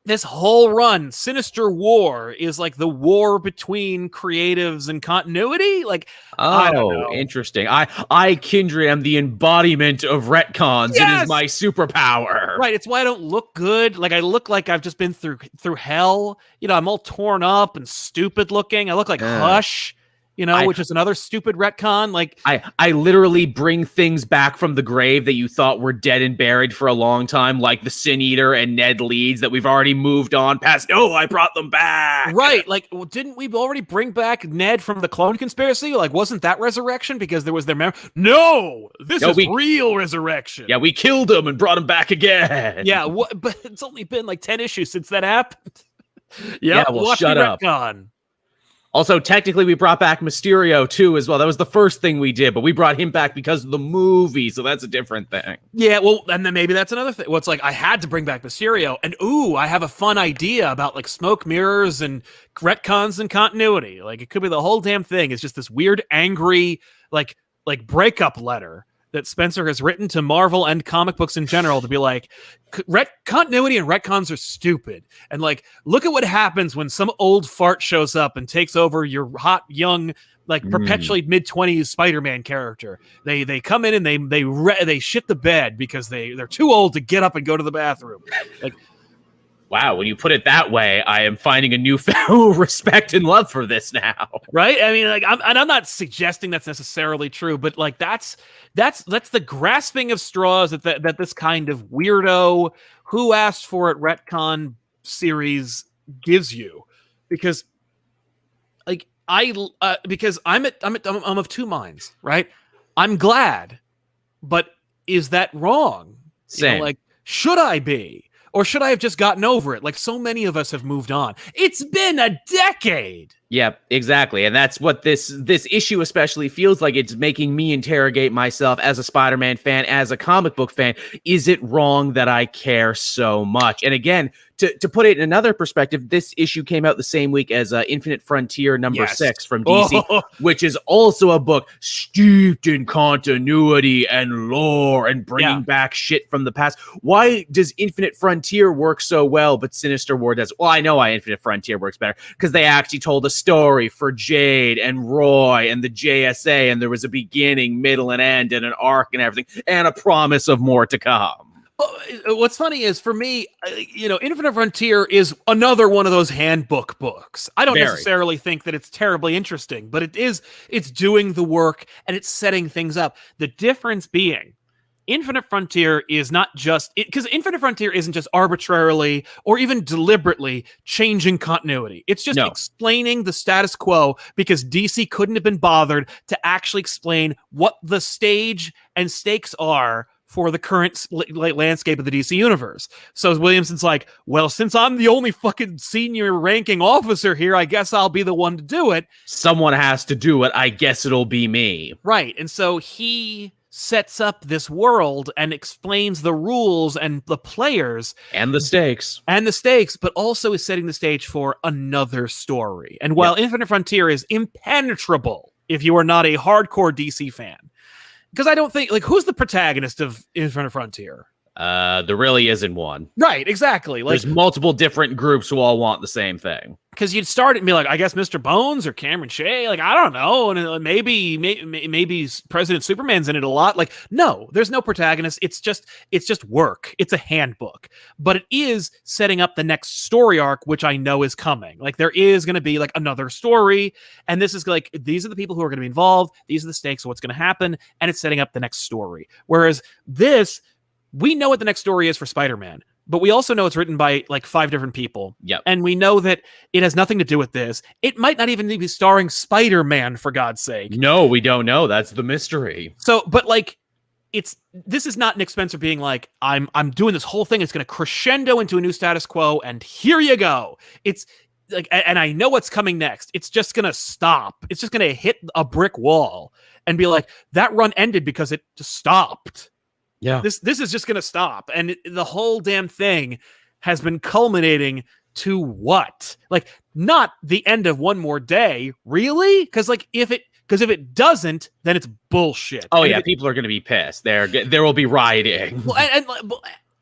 This whole run, Sinister War, is like the war between creatives and continuity. Like, I don't know. Interesting. I Kindred am the embodiment of retcons. Yes! It is my superpower. Right. It's why I don't look good. Like I look like I've just been through hell. You know, I'm all torn up and stupid looking. I look like Hush. Which is another stupid retcon. Like I literally bring things back from the grave that you thought were dead and buried for a long time, like the Sin Eater and Ned Leeds that we've already moved on past. No, I brought them back. Right. Like, didn't we already bring back Ned from the Clone Conspiracy? Like, wasn't that resurrection because there was their memory? No, this is real resurrection. Yeah, we killed him and brought him back again. Yeah, but it's only been like 10 issues since that happened. Yeah, well, shut up. Retcon. Also, technically, we brought back Mysterio, too, as well. That was the first thing we did, but we brought him back because of the movie, so that's a different thing. Yeah, well, and then maybe that's another thing. Well, it's like, I had to bring back Mysterio, and I have a fun idea about, like, smoke mirrors and retcons and continuity. Like, it could be the whole damn thing. It's just this weird, angry, like breakup letter that Spencer has written to Marvel and comic books in general to be like, continuity and retcons are stupid. And like, look at what happens when some old fart shows up and takes over your hot, young, like perpetually mid-20s Spider-Man character. They come in and they shit the bed because they're too old to get up and go to the bathroom. Like, wow, when you put it that way, I am finding a newfound respect and love for this now. Right? I mean, like, I'm not suggesting that's necessarily true, but like that's the grasping of straws that this kind of weirdo who asked for it retcon series gives you, because like because I'm of two minds, right? I'm glad, but is that wrong? Same. You know, like, should I be? Or should I have just gotten over it? Like so many of us have moved on. It's been a decade. Yep, exactly. And that's what this issue especially feels like. It's making me interrogate myself as a Spider-Man fan, as a comic book fan. Is it wrong that I care so much? And again, to put it in another perspective, this issue came out the same week as Infinite Frontier number 6 from DC, which is also a book steeped in continuity and lore and bringing back shit from the past. Why does Infinite Frontier work so well, but Sinister War does? Well, I know why Infinite Frontier works better, because they actually told a story for Jade and Roy and the JSA, and there was a beginning, middle, and end, and an arc and everything, and a promise of more to come. What's funny is, for me, Infinite Frontier is another one of those handbook books. I don't necessarily think that it's terribly interesting, but it's doing the work and it's setting things up. The difference being, Infinite Frontier is not just because Infinite Frontier isn't just arbitrarily or even deliberately changing continuity. It's just explaining the status quo, because DC couldn't have been bothered to actually explain what the stage and stakes are for the current landscape of the DC universe. So Williamson's like, well, since I'm the only fucking senior ranking officer here, I guess I'll be the one to do it. Someone has to do it. I guess it'll be me. Right. And so he sets up this world and explains the rules and the players and the stakes, but also is setting the stage for another story. And while Infinite Frontier is impenetrable if you are not a hardcore DC fan, because I don't think, like, who's the protagonist of Infinite Frontier? There really isn't one. Right, exactly. Like, there's multiple different groups who all want the same thing. Because you'd start it and be like, I guess Mr. Bones or Cameron Shea, like, I don't know, and maybe President Superman's in it a lot. Like, no, there's no protagonist. It's just work. It's a handbook, but it is setting up the next story arc, which I know is coming. Like, there is going to be like another story, and this is like, these are the people who are going to be involved. These are the stakes of what's going to happen, and it's setting up the next story. Whereas this, we know what the next story is for Spider-Man, but we also know it's written by like 5 different people. Yep. And we know that it has nothing to do with this. It might not even be starring Spider-Man, for God's sake. No, we don't know. That's the mystery. So, but like, this is not Nick Spencer being like, I'm doing this whole thing. It's going to crescendo into a new status quo, and here you go. It's like, and I know what's coming next. It's just going to stop. It's just going to hit a brick wall and be like, that run ended because it just stopped. Yeah. This is just going to stop. And the whole damn thing has been culminating to what? Like, not the end of One More Day, really? Because if it doesn't, then it's bullshit. Oh, and people are going to be pissed. There will be rioting. Well,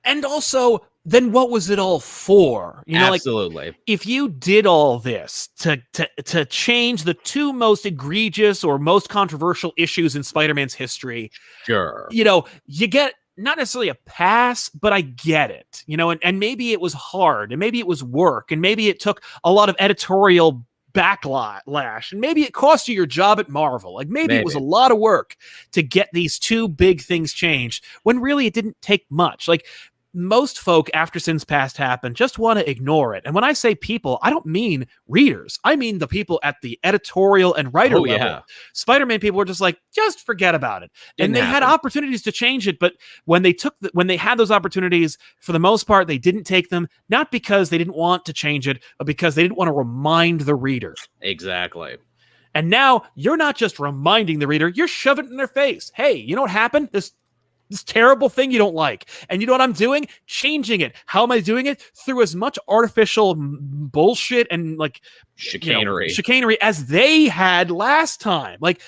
and also, then what was it all for? You know, absolutely. Like, if you did all this to change the 2 most egregious or most controversial issues in Spider-Man's history, sure, you get not necessarily a pass, but I get it. And maybe it was hard, and maybe it was work, and maybe it took a lot of editorial backlash, and maybe it cost you your job at Marvel. Like, maybe it was a lot of work to get these 2 big things changed, when really it didn't take much. Like, most folk, after Sin's Past happened, just want to ignore it. And when I say people, I don't mean readers. I mean the people at the editorial and writer level. Yeah. Spider-Man people were just like, just forget about it. And they had opportunities to change it, but when they had those opportunities, for the most part, they didn't take them, not because they didn't want to change it, but because they didn't want to remind the reader. Exactly. And now you're not just reminding the reader, you're shoving it in their face. Hey, you know what happened? This terrible thing you don't like. And you know what I'm doing? Changing it. How am I doing it? Through as much artificial bullshit and like chicanery as they had last time. Like,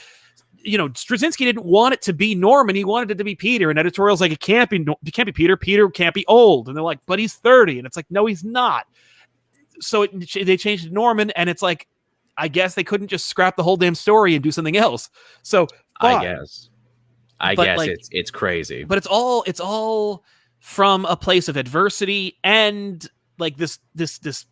Straczynski didn't want it to be Norman. He wanted it to be Peter. And editorial's like, it can't be Peter. Peter can't be old. And they're like, but he's 30. And it's like, no, he's not. So they changed it to Norman. And it's like, I guess they couldn't just scrap the whole damn story and do something else. So I guess it's crazy. But it's all from a place of adversity and like this puppeteering.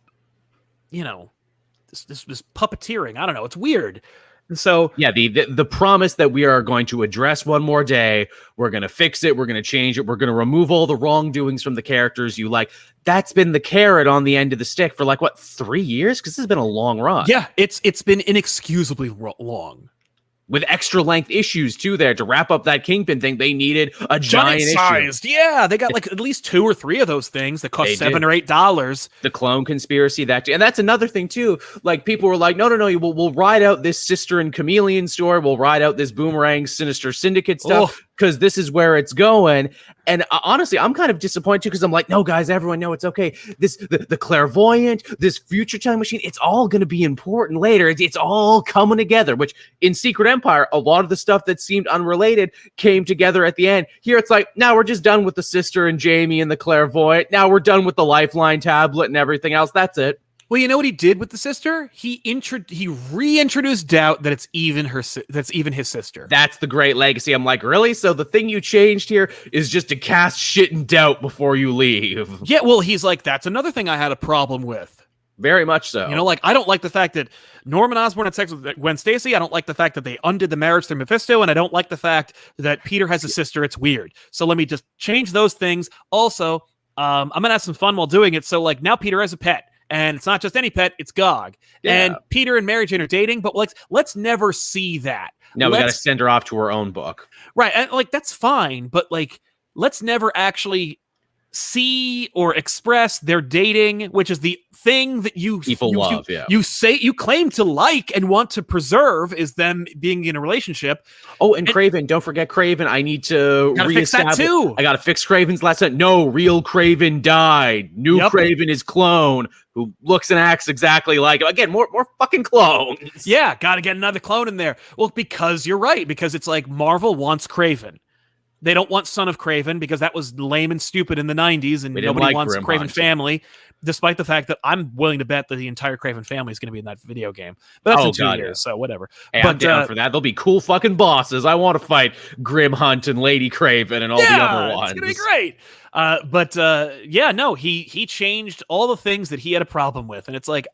I don't know. It's weird. And so yeah, the promise that we are going to address one more day, we're going to fix it, we're going to change it, we're going to remove all the wrongdoings from the characters you like. That's been the carrot on the end of the stick for 3 years? Because this has been a long run. Yeah, it's been inexcusably long. With extra length issues too there to wrap up that Kingpin thing. They needed a giant sized issue. Yeah, they got at least 2 or 3 of those things that cost $7 or $8. The clone conspiracy, and that's another thing too. Like people were like, no, we'll ride out this Sister and Chameleon story. We'll ride out this Boomerang Sinister Syndicate stuff because this is where it's going. And honestly, I'm kind of disappointed too because I'm like, no, guys, everyone know it's okay. The clairvoyant, this future time machine, it's all going to be important later. It's all coming together. Which in Secret Empire, a lot of the stuff that seemed unrelated came together at the end. Here, it's like, now we're just done with the Sister and Jamie and the clairvoyant. Now we're done with the Lifeline tablet and everything else. That's it. Well, you know what he did with the sister? He reintroduced doubt that it's even his sister. That's the great legacy. I'm like, really? So the thing you changed here is just to cast shit in doubt before you leave. Yeah, well, he's like, that's another thing I had a problem with. Very much so. I don't like the fact that Norman Osborn had sex with Gwen Stacy. I don't like the fact that they undid the marriage through Mephisto, and I don't like the fact that Peter has a sister. It's weird. So let me just change those things. Also, I'm gonna have some fun while doing it. So now Peter has a pet. And it's not just any pet, it's Gog. Yeah. And Peter and Mary Jane are dating, but let's never see that. No, we got to send her off to her own book. Right. And that's fine, but let's never actually see or express their dating, which is the thing that you claim to like and want to preserve is them being in a relationship. Oh, and Kraven, don't forget Kraven. I need to fix that too. I got to fix Kraven's last sentence. No, real Kraven died. New Kraven is clone who looks and acts exactly like him. Again, more fucking clones. Yeah, got to get another clone in there. Well, because you're right, because it's like Marvel wants Kraven. They don't want Son of Kraven because that was lame and stupid in the 90s, and nobody wants Kraven family, despite the fact that I'm willing to bet that the entire Kraven family is going to be in that video game. But that's in 2 years, so whatever. Hey, I'm down for that. They'll be cool fucking bosses. I want to fight Grim Hunt and Lady Kraven and all the other ones. It's going to be great. He changed all the things that he had a problem with, and it's like,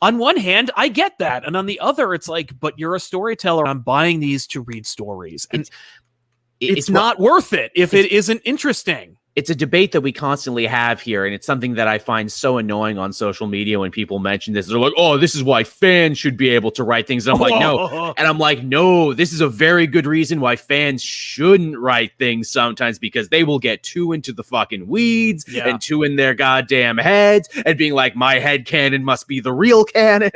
on one hand, I get that, and on the other, it's like, but you're a storyteller. I'm buying these to read stories, and it's not worth it if it isn't interesting. It's a debate that we constantly have here, and it's something that I find so annoying on social media when people mention this. They're like, oh, this is why fans should be able to write things. And I'm like, no. And I'm like, no, this is a very good reason why fans shouldn't write things sometimes, because they will get too into the fucking weeds and too in their goddamn heads and being like, my head canon must be the real canon.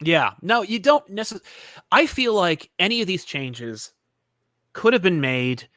Yeah. No, you don't necessarily. I feel like any of these changes could have been made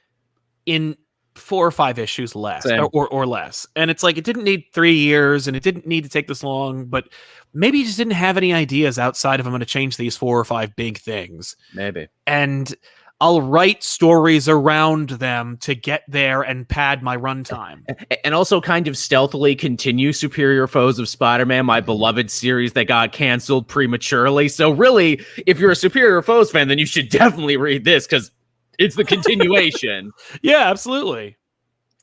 in 4 or 5 issues less or less. And it's like, it didn't need 3 years and it didn't need to take this long, but maybe you just didn't have any ideas outside of I'm going to change these 4 or 5 big things. Maybe. And I'll write stories around them to get there and pad my runtime. And also kind of stealthily continue Superior Foes of Spider-Man, my beloved series that got canceled prematurely. So really, if you're a Superior Foes fan, then you should definitely read this because it's the continuation. Yeah, absolutely.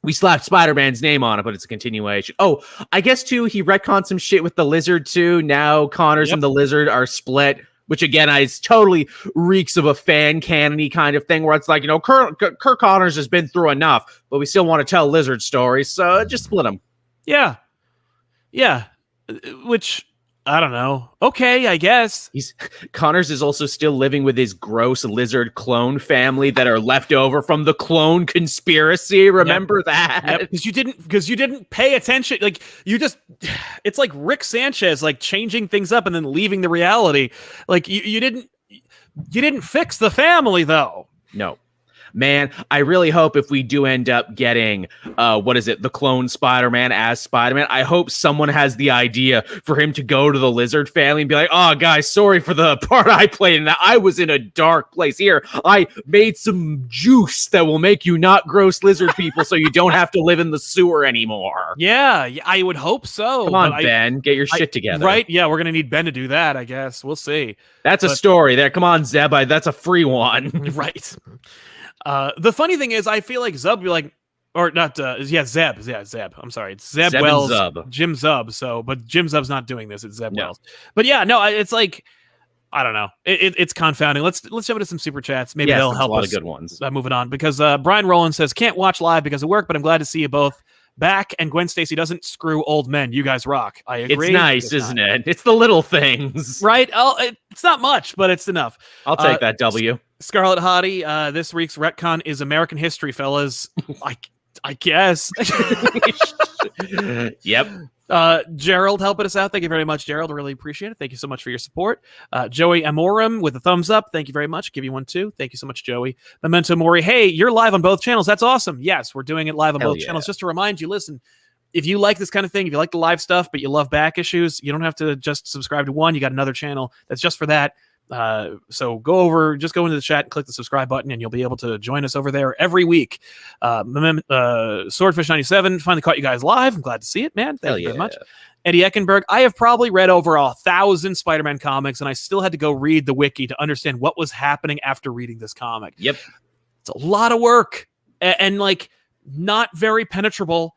We slapped Spider-Man's name on it, but it's a continuation. Oh, I guess, too, he retconned some shit with the Lizard, too. Now Connors and the Lizard are split, which, again, is totally reeks of a fan canon-y kind of thing, where it's like, Kirk Connors has been through enough, but we still want to tell Lizard stories, so just split them. Yeah. Yeah. Which, I don't know. Okay, I guess. Connors is also still living with his gross lizard clone family that are left over from the clone conspiracy. Remember that? Yep. Because you didn't pay attention. Like, it's like Rick Sanchez, like changing things up and then leaving the reality. Like you didn't fix the family though. No. Man, I really hope if we do end up getting, the clone Spider-Man as Spider-Man, I hope someone has the idea for him to go to the Lizard family and be like, oh, guys, sorry for the part I played in that. I was in a dark place. Here, I made some juice that will make you not gross lizard people so you don't have to live in the sewer anymore. Yeah, I would hope so. Come on, Ben, get your shit together. Right? Yeah, we're going to need Ben to do that, I guess. We'll see. That's a story there. Come on, Zeb. That's a free one. Right. The funny thing is, I feel like Zub would be like, or not, Zeb. Yeah, Zeb. I'm sorry. It's Zeb Wells. Zub. Jim Zub. So, but Jim Zub's not doing this. It's Zeb Wells. But yeah, no, it's like, I don't know. It's confounding. Let's jump into some super chats. Maybe they'll help us. A lot of good ones. Moving on, because Brian Rowland says, can't watch live because of work, but I'm glad to see you both back. And Gwen Stacy doesn't screw old men. You guys rock. I agree. It's nice, isn't it? It's the little things. Right? It's not much, but it's enough. I'll take that W. Scarlet Hottie, this week's retcon is American history, fellas. I guess. Yep. Gerald helping us out. Thank you very much, Gerald. Really appreciate it. Thank you so much for your support. Joey Amorum with a thumbs up. Thank you very much. Give you one too. Thank you so much, Joey. Memento Mori. Hey, you're live on both channels. That's awesome. Yes, we're doing it live on both channels. Just to remind you, listen, if you like this kind of thing, if you like the live stuff, but you love back issues, you don't have to just subscribe to one. You got another channel that's just for that. So go into the chat and click the subscribe button and you'll be able to join us over there every week. Swordfish97 finally caught you guys live. I'm glad to see it, man. Thank you very much. Eddie Eckenberg, I have probably read over 1,000 Spider-Man comics and I still had to go read the wiki to understand what was happening after reading this comic. Yep. It's a lot of work and like not very penetrable.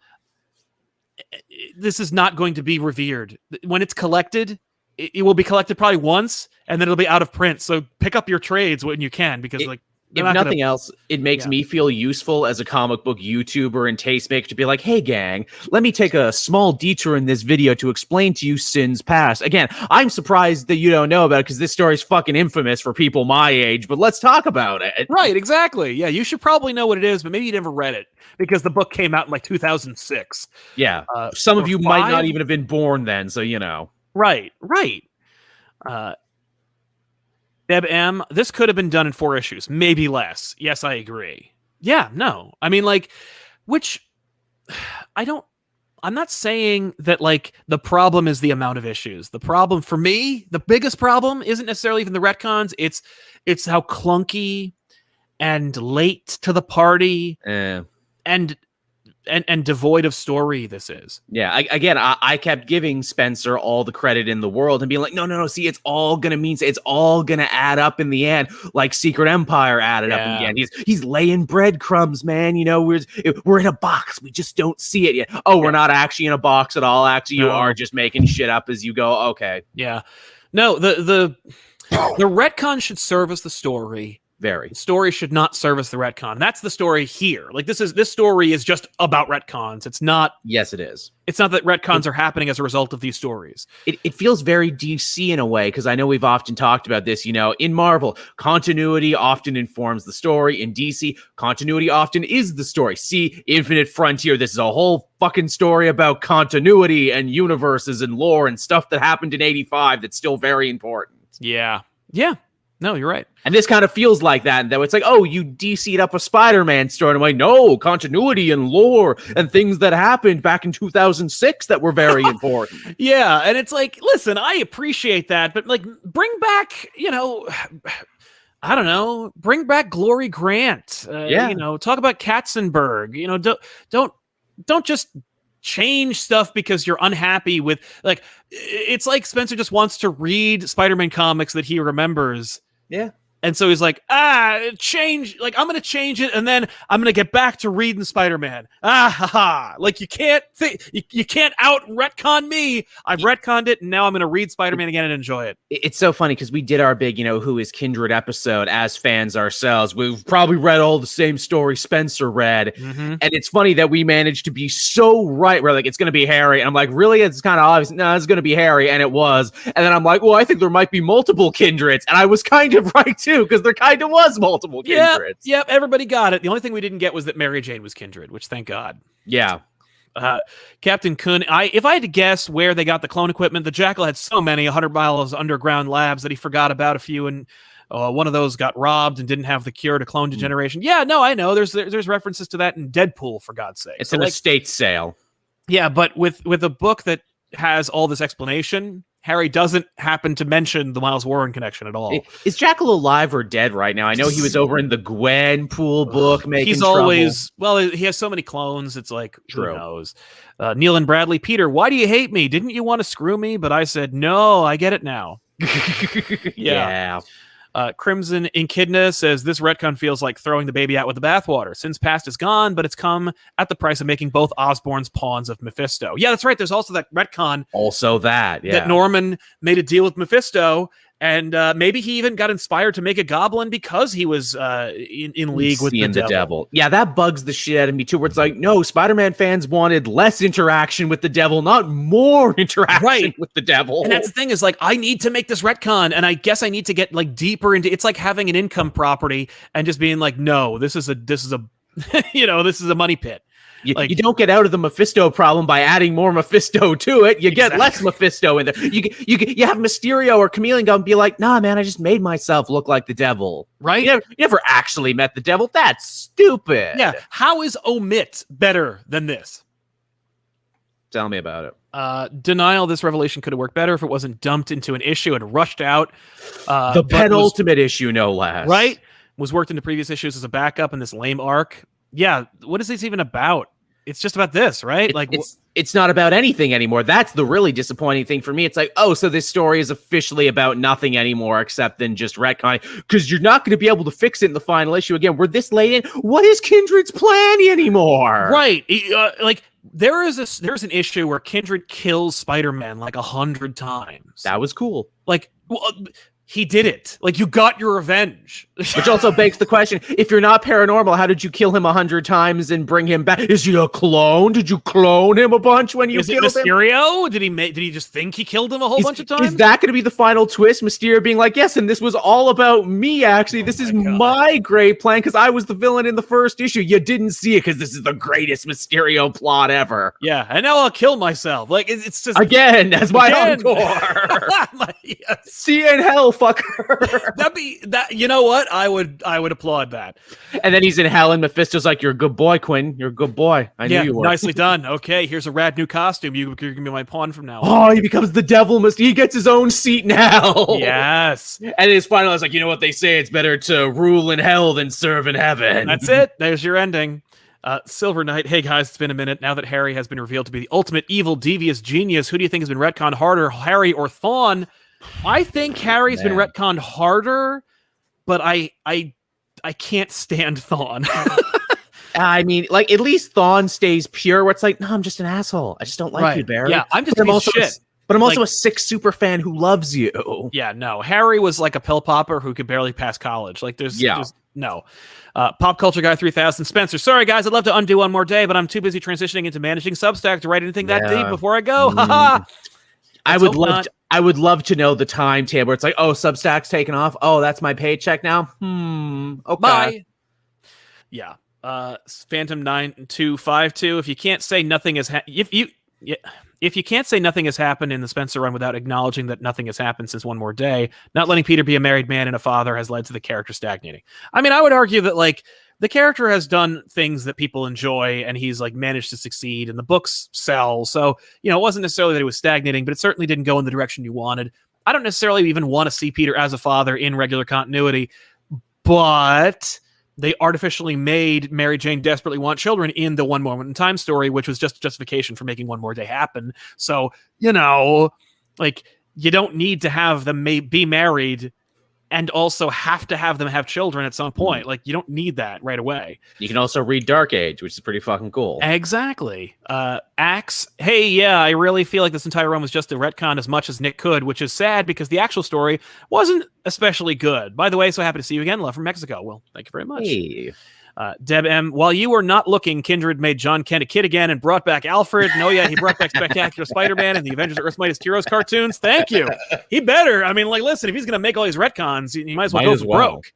This is not going to be revered. When it's collected, it will be collected probably once, and then it'll be out of print. So pick up your trades when you can, because if nothing else, it makes me feel useful as a comic book YouTuber and tastemaker to be like, hey, gang, let me take a small detour in this video to explain to you Sin's past. Again, I'm surprised that you don't know about it because this story is fucking infamous for people my age, but let's talk about it. Right, exactly. Yeah, you should probably know what it is, but maybe you never read it because the book came out in like 2006. Yeah, some of you might not even have been born then, so you know. Right. Deb M, this could have been done in 4 issues, maybe less. Yes, I agree. Yeah, no. I mean, like, I'm not saying that, like, the problem is the amount of issues. The problem, for me, the biggest problem isn't necessarily even the retcons. It's how clunky and late to the party and devoid of story this is. Yeah, I kept giving Spencer all the credit in the world and being like, no, see, it's all gonna add up in the end, like Secret Empire added up in the end. He's laying breadcrumbs, man. You know, we're in a box, we just don't see it yet. Oh, we're not actually in a box at all. Actually, you are just making shit up as you go. Okay. Yeah. No, the retcon should service the story. Very. The story should not service the retcon. That's the story here. Like this story is just about retcons. It's not. Yes, it is. It's not that retcons are happening as a result of these stories. It feels very DC in a way, because I know we've often talked about this. You know, in Marvel, continuity often informs the story. In DC, continuity often is the story. See Infinite Frontier. This is a whole fucking story about continuity and universes and lore and stuff that happened in '85 that's still very important. Yeah. Yeah. No, you're right. And this kind of feels like that, though. It's like, oh, you DC'd up a Spider-Man story. And I'm like, no, continuity and lore and things that happened back in 2006 that were very important. Yeah, and it's like, listen, I appreciate that, but like, bring back, you know, I don't know, bring back Glory Grant. You know, talk about Katzenberg. You know, don't just change stuff because you're unhappy with, like, it's like Spencer just wants to read Spider-Man comics that he remembers. Yeah. And so he's like, change, like, I'm going to change it, and then I'm going to get back to reading Spider-Man. Like, you can't out-retcon me. I've retconned it, and now I'm going to read Spider-Man again and enjoy it. It's so funny, because we did our big, you know, Who is Kindred episode as fans ourselves. We've probably read all the same story Spencer read. Mm-hmm. And it's funny that we managed to be so right. We're like, it's going to be Harry. And I'm like, really? It's kind of obvious. No, it's going to be Harry. And it was. And then I'm like, well, I think there might be multiple Kindreds. And I was kind of right, too, because there kind of was multiple Kindreds. Yep, everybody got it. The only thing we didn't get was that Mary Jane was Kindred, which thank God. Yeah. Captain Kuhn, if I had to guess where they got the clone equipment, the Jackal had so many 100 miles underground labs that he forgot about a few and one of those got robbed and didn't have the cure to clone degeneration. Yeah, no, I know. There's references to that in Deadpool, for God's sake. It's an estate sale. Yeah, but with a book that has all this explanation, Harry doesn't happen to mention the Miles Warren connection at all. Is Jackal alive or dead right now? I know he was over in the Gwenpool book making He's trouble. always, well, he has so many clones, it's like, who knows? Neil and Bradley, Peter, why do you hate me? Didn't you want to screw me? But I said, no, I get it now. Yeah. Crimson Echidna says, this retcon feels like throwing the baby out with the bathwater. Since past is gone, but it's come at the price of making both Osborns pawns of Mephisto. Yeah, that's right. There's also that retcon. Also that Norman made a deal with Mephisto, and maybe he even got inspired to make a goblin because he was in league with the devil. Yeah, that bugs the shit out of me too, where it's like, no, Spider-Man fans wanted less interaction with the devil, not more interaction with the devil. And that's the thing, is like, I need to make this retcon, and I guess I need to get like deeper into it's like having an income property and just being like, no, this is a you know, this is a money pit. You don't get out of the Mephisto problem by adding more Mephisto to it. You get less Mephisto in there. You have Mysterio or Chameleon go and be like, nah, man, I just made myself look like the devil. Right? You never actually met the devil. That's stupid. Yeah. How is Omit better than this? Tell me about it. Denial, this revelation could have worked better if it wasn't dumped into an issue and rushed out. The penultimate issue, no less. Right? Was worked into previous issues as a backup in this lame arc. Yeah. What is this even about? It's just about this, right? It's not about anything anymore. That's the really disappointing thing for me. It's like, oh, so this story is officially about nothing anymore except than just retconning, because you're not going to be able to fix it in the final issue again. We're this late in. What is Kindred's plan anymore? Right. There's an issue where Kindred kills Spider-Man like 100 times. That was cool. He did it. Like, you got your revenge. Which also begs the question, if you're not paranormal, how did you kill him 100 times and bring him back? Is he a clone? Did you clone him a bunch when you killed him? Mysterio? Did he just think he killed him a whole bunch of times? Is that going to be the final twist? Mysterio being like, yes, and this was all about me, actually. This is my great plan, because I was the villain in the first issue. You didn't see it, because this is the greatest Mysterio plot ever. Yeah, and now I'll kill myself. Like, it's just... Again, as my encore. Yes. See you in hell, fucker. You know what? I would applaud that. And then he's in hell, and Mephisto's like, "You're a good boy, Quinn. You're a good boy. I knew you were." Nicely done. Okay, here's a rad new costume. You're gonna be my pawn from now on. Oh, he becomes the devil. He gets his own seat in hell. Yes. And his final is like, you know what they say? It's better to rule in hell than serve in heaven. That's it. There's your ending. Silver Knight. Hey guys, it's been a minute. Now that Harry has been revealed to be the ultimate evil, devious genius, who do you think has been retconned harder, Harry or Thawne? I think Harry's been retconned harder, but I can't stand Thawne. I mean, like, at least Thawne stays pure, where it's like, no, I'm just an asshole. I just don't like you, Barry. Yeah, I'm just a piece of shit. But I'm also a sick super fan who loves you. Yeah, no. Harry was like a pill popper who could barely pass college. Like, there's no. Pop Culture Guy 3000. Spencer, sorry guys, I'd love to undo one more day, but I'm too busy transitioning into managing Substack to write anything that deep before I go. Haha. I would love to know the timetable. It's like, oh, Substack's taken off. Oh, that's my paycheck now. Okay. Bye. Yeah. Phantom 9252. If you can't say nothing has if you can't say nothing has happened in the Spencer run without acknowledging that nothing has happened since One More Day, not letting Peter be a married man and a father has led to the character stagnating. I mean, I would argue that, like, the character has done things that people enjoy, and he's like managed to succeed, and the books sell. So, you know, it wasn't necessarily that it was stagnating, but it certainly didn't go in the direction you wanted. I don't necessarily even want to see Peter as a father in regular continuity, but they artificially made Mary Jane desperately want children in the One Moment in Time story, which was just justification for making One More Day happen. So, you know, like, you don't need to have them be married and also have to have them have children at some point. Like, you don't need that right away. You can also read Dark Age, which is pretty fucking cool. Exactly. Axe, hey, yeah, I really feel like this entire run was just a retcon as much as Nick could, which is sad because the actual story wasn't especially good. By the way, so happy to see you again. Love from Mexico. Well, thank you very much. Hey. Deb M, while you were not looking, Kindred made John Kent a kid again and brought back Alfred. No, yeah, he brought back Spectacular Spider-Man and the Avengers of Earth's Mightiest Heroes cartoons. Thank you. He better. I mean, like, listen, if he's going to make all these retcons, he might as well go for broke.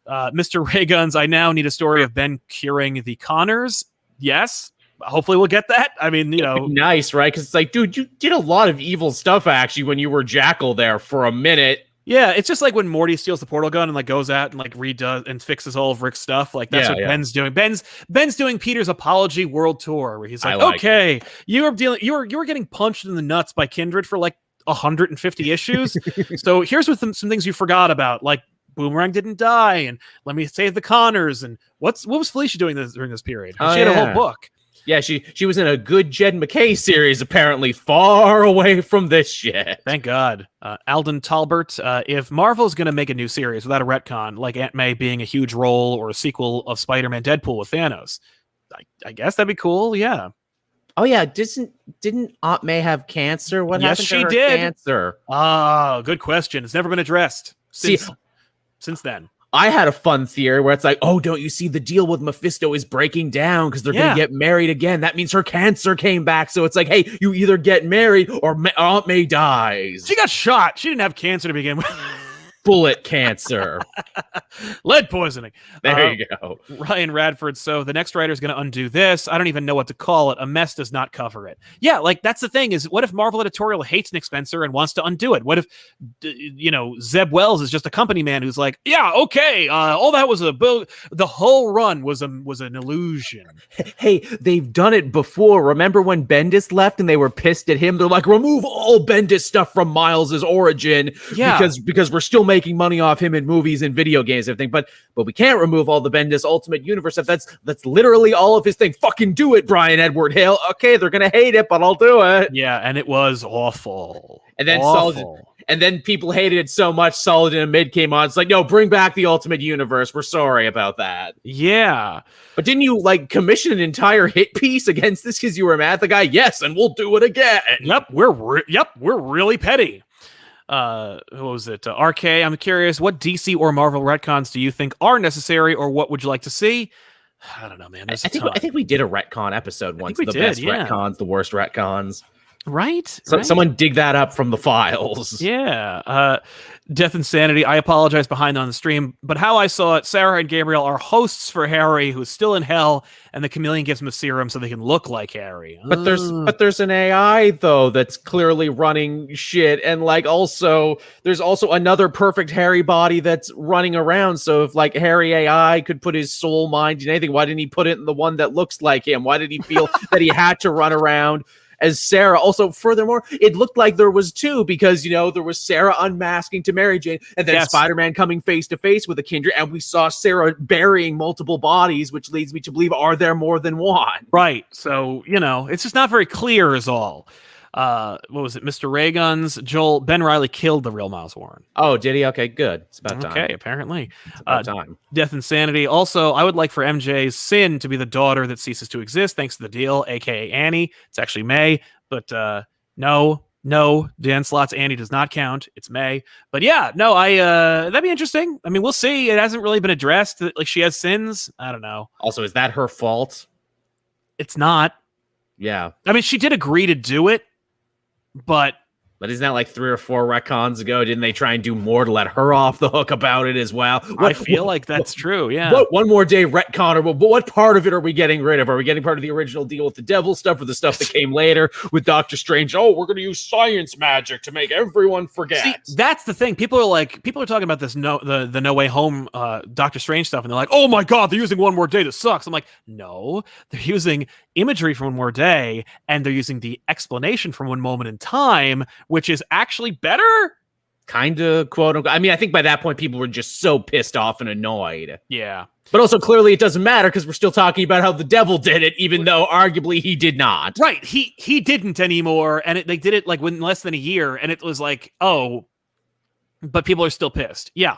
Mr. Rayguns, I now need a story of Ben curing the Connors. Yes. Hopefully we'll get that. I mean, you know. Nice, right? Because it's like, dude, you did a lot of evil stuff, actually, when you were Jackal there for a minute. Yeah, it's just like when Morty steals the portal gun and like goes out and like redoes and fixes all of Rick's stuff. Like that's what Ben's doing. Ben's doing Peter's apology world tour where he's like, okay, you were getting punched in the nuts by Kindred for like 150 issues. So here's what some things you forgot about, like Boomerang didn't die, and let me save the Connors, and what was Felicia doing during this period? She had a whole book. Yeah, she was in a good Jed McKay series, apparently far away from this shit. Thank God. Alden Talbert, if Marvel's going to make a new series without a retcon, like Aunt May being a huge role or a sequel of Spider-Man Deadpool with Thanos, I guess that'd be cool, yeah. Oh, yeah, didn't Aunt May have cancer? What happened to her cancer? Ah, good question. It's never been addressed since then. I had a fun theory where it's like, oh, don't you see the deal with Mephisto is breaking down because they're going to get married again. That means her cancer came back. So it's like, hey, you either get married or Aunt May dies. She got shot. She didn't have cancer to begin with. Bullet cancer. Lead poisoning. There you go. Ryan Radford. So the next writer is going to undo this. I don't even know what to call it. A mess does not cover it. Yeah, like that's the thing is, what if Marvel Editorial hates Nick Spencer and wants to undo it? What if, Zeb Wells is just a company man who's like, yeah, okay, all that was the whole run was an illusion. Hey, they've done it before. Remember when Bendis left and they were pissed at him? They're like, remove all Bendis stuff from Miles's origin because we're still making money off him in movies and video games and everything, but we can't remove all the Bendis Ultimate Universe stuff. That's literally all of his thing. Fucking do it, Brian Edward Hale. Okay, they're gonna hate it, but I'll do it. Yeah, and it was awful. And then people hated it so much. Solid and Mid came on. It's like, no, bring back the Ultimate Universe. We're sorry about that. Yeah, but didn't you like commission an entire hit piece against this because you were mad at the guy? Yes, and we'll do it again. Yep, we're really petty. What was it? RK, I'm curious, what DC or Marvel retcons do you think are necessary, or what would you like to see? I don't know, man. I think we did a retcon episode once. Best retcons, the worst retcons. Right? Someone dig that up from the files. Yeah. Death Insanity, I apologize behind on the stream, but how I saw it, Sarah and Gabriel are hosts for Harry, who's still in hell, and the chameleon gives him a serum so they can look like Harry. But there's an AI though that's clearly running shit, and like also there's also another perfect Harry body that's running around. So if like Harry AI could put his soul, mind in anything, why didn't he put it in the one that looks like him? Why did he feel that he had to run around as Sarah? Also, furthermore, it looked like there was two because, there was Sarah unmasking to Mary Jane and then Spider-Man coming face to face with a Kindred, and we saw Sarah burying multiple bodies, which leads me to believe, are there more than one? Right. So, it's just not very clear is all. What was it? Mr. Rayguns, Joel, Ben Reilly killed the real Miles Warren. Oh, did he? Okay, good. It's about time. Okay, apparently. It's about time. Death Insanity. Also, I would like for MJ's Sin to be the daughter that ceases to exist thanks to the deal, aka Annie. It's actually May, but no, Dan Slott's Annie does not count. It's May. But yeah, no, that'd be interesting. I mean, we'll see. It hasn't really been addressed. Like, she has sins. I don't know. Also, is that her fault? It's not. Yeah. I mean, she did agree to do it. But isn't that like 3 or 4 retcons ago? Didn't they try and do more to let her off the hook about it as well? I feel like that's true, yeah. One more day retcon, but what part of it are we getting rid of? Are we getting part of the original deal with the devil stuff or the stuff that came later with Doctor Strange? Oh, we're going to use science magic to make everyone forget. See, that's the thing. People are talking about this the No Way Home Doctor Strange stuff, and they're like, oh my God, they're using One More Day. This sucks. I'm like, no, they're using imagery from One More Day, and they're using the explanation from One Moment in Time, which is actually better. Kind of, quote unquote. I mean, I think by that point, people were just so pissed off and annoyed. Yeah. But also, clearly, it doesn't matter because we're still talking about how the devil did it, even though arguably he did not. Right. He didn't anymore, and they did it like within less than a year, and it was like, oh, but people are still pissed. Yeah.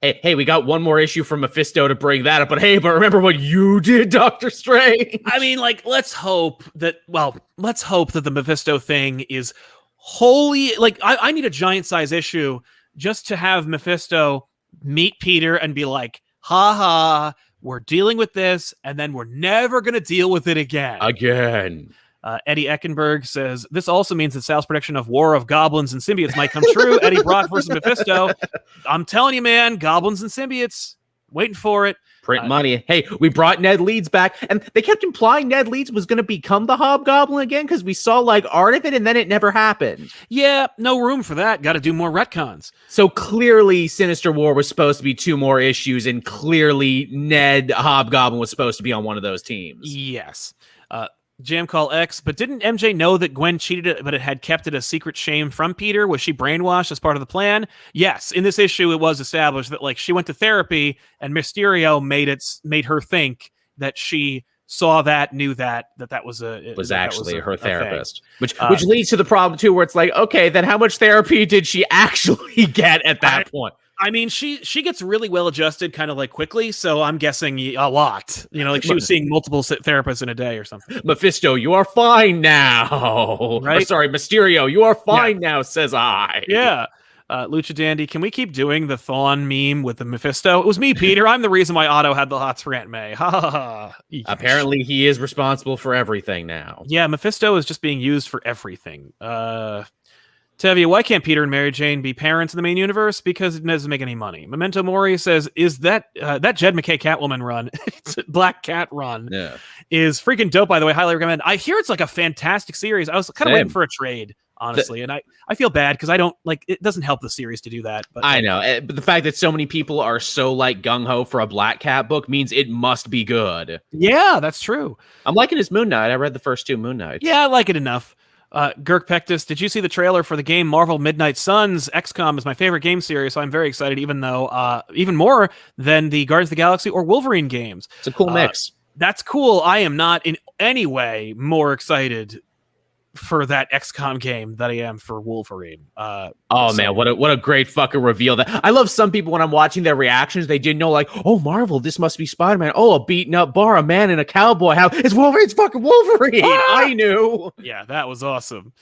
Hey, we got one more issue from Mephisto to bring that up, but remember what you did, Doctor Strange? I mean, like, let's hope that the Mephisto thing is wholly, like, I need a giant size issue just to have Mephisto meet Peter and be like, ha, we're dealing with this, and then we're never going to deal with it again. Eddie Eckenberg says, this also means that Sal's prediction of War of Goblins and Symbiotes might come true. Eddie Brock versus Mephisto. I'm telling you, man, Goblins and Symbiotes, waiting for it. Print money. Hey, we brought Ned Leeds back, and they kept implying Ned Leeds was going to become the Hobgoblin again because we saw like art of it, and then it never happened. Yeah, no room for that. Got to do more retcons. So clearly, Sinister War was supposed to be 2 more issues, and clearly Ned Hobgoblin was supposed to be on one of those teams. Yes. Jam Call X, but didn't MJ know that Gwen cheated it, but it had kept it a secret shame from Peter? Was she brainwashed as part of the plan? Yes. In this issue, it was established that like she went to therapy and Mysterio made her think that she saw that, knew that was actually her therapist, which leads to the problem too, where it's like, okay, then how much therapy did she actually get at that point? I mean, she gets really well adjusted kind of like quickly, so I'm guessing a lot. You know, like she was seeing multiple therapists in a day or something. Mephisto, you are fine now. Right? Or, sorry, Mysterio, you are fine now, says I. Yeah. Lucha Dandy, can we keep doing the Thawne meme with the Mephisto? It was me, Peter. I'm the reason why Otto had the hots for Aunt May. Ha ha ha. Apparently, he is responsible for everything now. Yeah, Mephisto is just being used for everything. Tevia, why can't Peter and Mary Jane be parents in the main universe? Because it doesn't make any money. Memento Mori says, is that Jed McKay Catwoman run, Black Cat run, is freaking dope, by the way. Highly recommend. I hear it's like a fantastic series. I was kind of waiting for a trade, honestly. And I feel bad because I don't like, it doesn't help the series to do that. But I know. But the fact that so many people are so like gung-ho for a Black Cat book means it must be good. Yeah, that's true. I'm liking his Moon Knight. I read the first 2 Moon Knights. Yeah, I like it enough. Girk Pectus, did you see the trailer for the game Marvel Midnight Suns? XCOM is my favorite game series, so I'm very excited, even more than the Guardians of the Galaxy or Wolverine games. It's a cool mix. That's cool. I am not in any way more excited for that XCOM game that I am for Wolverine. Man, what a great fucking reveal. That I love some people when I'm watching their reactions, they didn't know like, oh, Marvel, this must be Spider-Man. Oh, a beaten up bar, a man in a cowboy hat. It's Wolverine, it's fucking Wolverine. I knew. Yeah, that was awesome.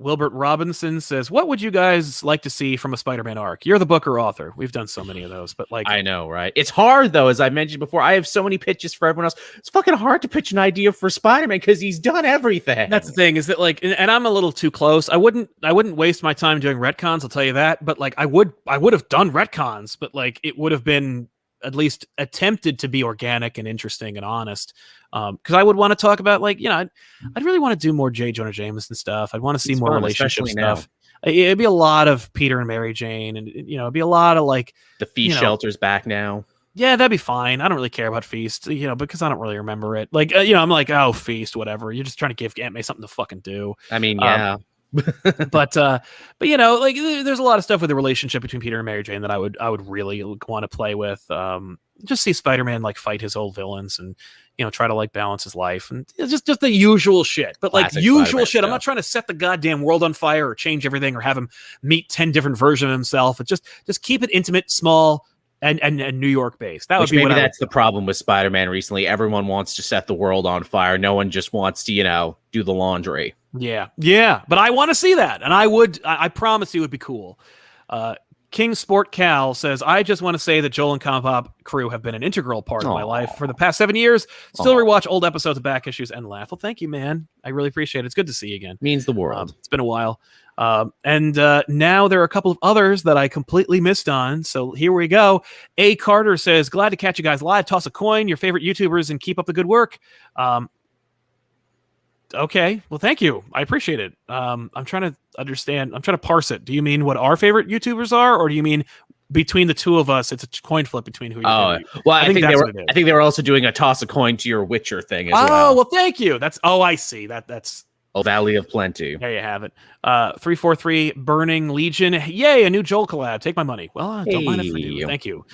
Wilbert Robinson says, what would you guys like to see from a Spider-Man arc? You're the book or author. We've done so many of those, but like, I know, right? It's hard though, as I mentioned before. I have so many pitches for everyone else. It's fucking hard to pitch an idea for Spider-Man because he's done everything. That's the thing, is that like, and I'm a little too close. I wouldn't waste my time doing retcons, I'll tell you that. But like, I would have done retcons, but like, it would have been at least attempted to be organic and interesting and honest. Because I would want to talk about like, you know, I'd really want to do more J. Jonah Jameson stuff. I'd want to see more relationship stuff. It'd be a lot of Peter and Mary Jane, and you know, it'd be a lot of like the Feast shelter's back now. Yeah, that'd be fine. I don't really care about Feast, you know, because I don't really remember it. Like, you know, I'm like, oh, Feast, whatever. You're just trying to give Aunt May something to fucking do. I mean, yeah. but you know, like there's a lot of stuff with the relationship between Peter and Mary Jane that I would really want to play with. Just see Spider-Man like fight his old villains and, you know, try to like balance his life, and it's just the usual shit. But like usual Spider-Man shit, I'm not trying to set the goddamn world on fire or change everything or have him meet 10 different versions of himself. It's just keep it intimate, small, and New York based. That would be maybe that's the problem with Spider-Man recently. Everyone wants to set the world on fire. No one just wants to, you know, do the laundry. Yeah. But I want to see that, and I promise you it would be cool. King Sport Cal says, I just want to say that Joel and ComicPop crew have been an integral part of my life for the past 7 years. Still rewatch old episodes of back issues and laugh. Well, thank you, man. I really appreciate it. It's good to see you again. Means the world. It's been a while. And now there are a couple of others that I completely missed on. So here we go. A. Carter says, glad to catch you guys live. Toss a coin, your favorite YouTubers, and keep up the good work. Okay. Well, thank you. I appreciate it. I'm trying to understand. I'm trying to parse it. Do you mean what our favorite YouTubers are, or do you mean between the two of us, it's a coin flip between who? Well, I think they were also doing a toss a coin to your Witcher thing as well. Oh, well, thank you. I see. That's Valley of Plenty. There you have it. 343 Burning Legion. Yay, a new Joel collab. Take my money. Well, I don't mind if I do. Thank you.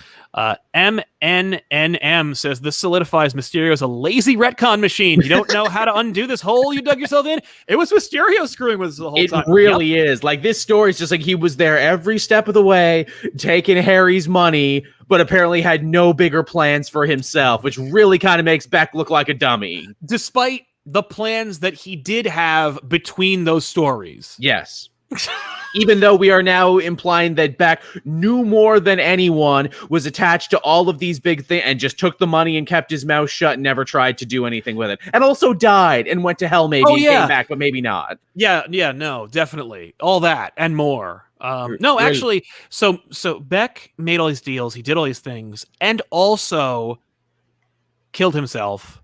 MNNM says, this solidifies Mysterio's a lazy retcon machine. You don't know how to undo this hole you dug yourself in? It was Mysterio screwing with us the whole time. It really is. Like, this story is just like he was there every step of the way, taking Harry's money, but apparently had no bigger plans for himself, which really kind of makes Beck look like a dummy. Despite the plans that he did have between those stories. Yes. Even though we are now implying that Beck knew more than anyone, was attached to all of these big things, and just took the money and kept his mouth shut and never tried to do anything with it. And also died and went to hell maybe, came back, but maybe not. Yeah, no, definitely. All that and more. No, actually, so Beck made all these deals. He did all these things, and also killed himself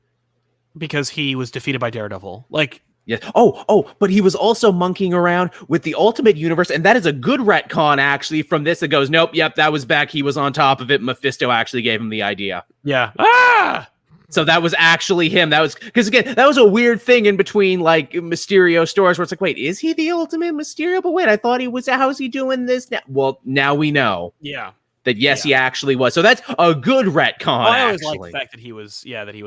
because he was defeated by Daredevil. Like, yeah. Oh, but he was also monkeying around with the Ultimate Universe, and that is a good retcon, actually, from this that goes, nope, yep, that was Beck. He was on top of it. Mephisto actually gave him the idea. Yeah. Ah! So that was actually him. That was, because again, that was a weird thing in between, like, Mysterio stories where it's like, wait, is he the Ultimate Mysterio? But wait, I thought he was, how's he doing this now? Well, now we know. Yeah. That yes, he actually was. So that's a good retcon. I always liked the fact that he was,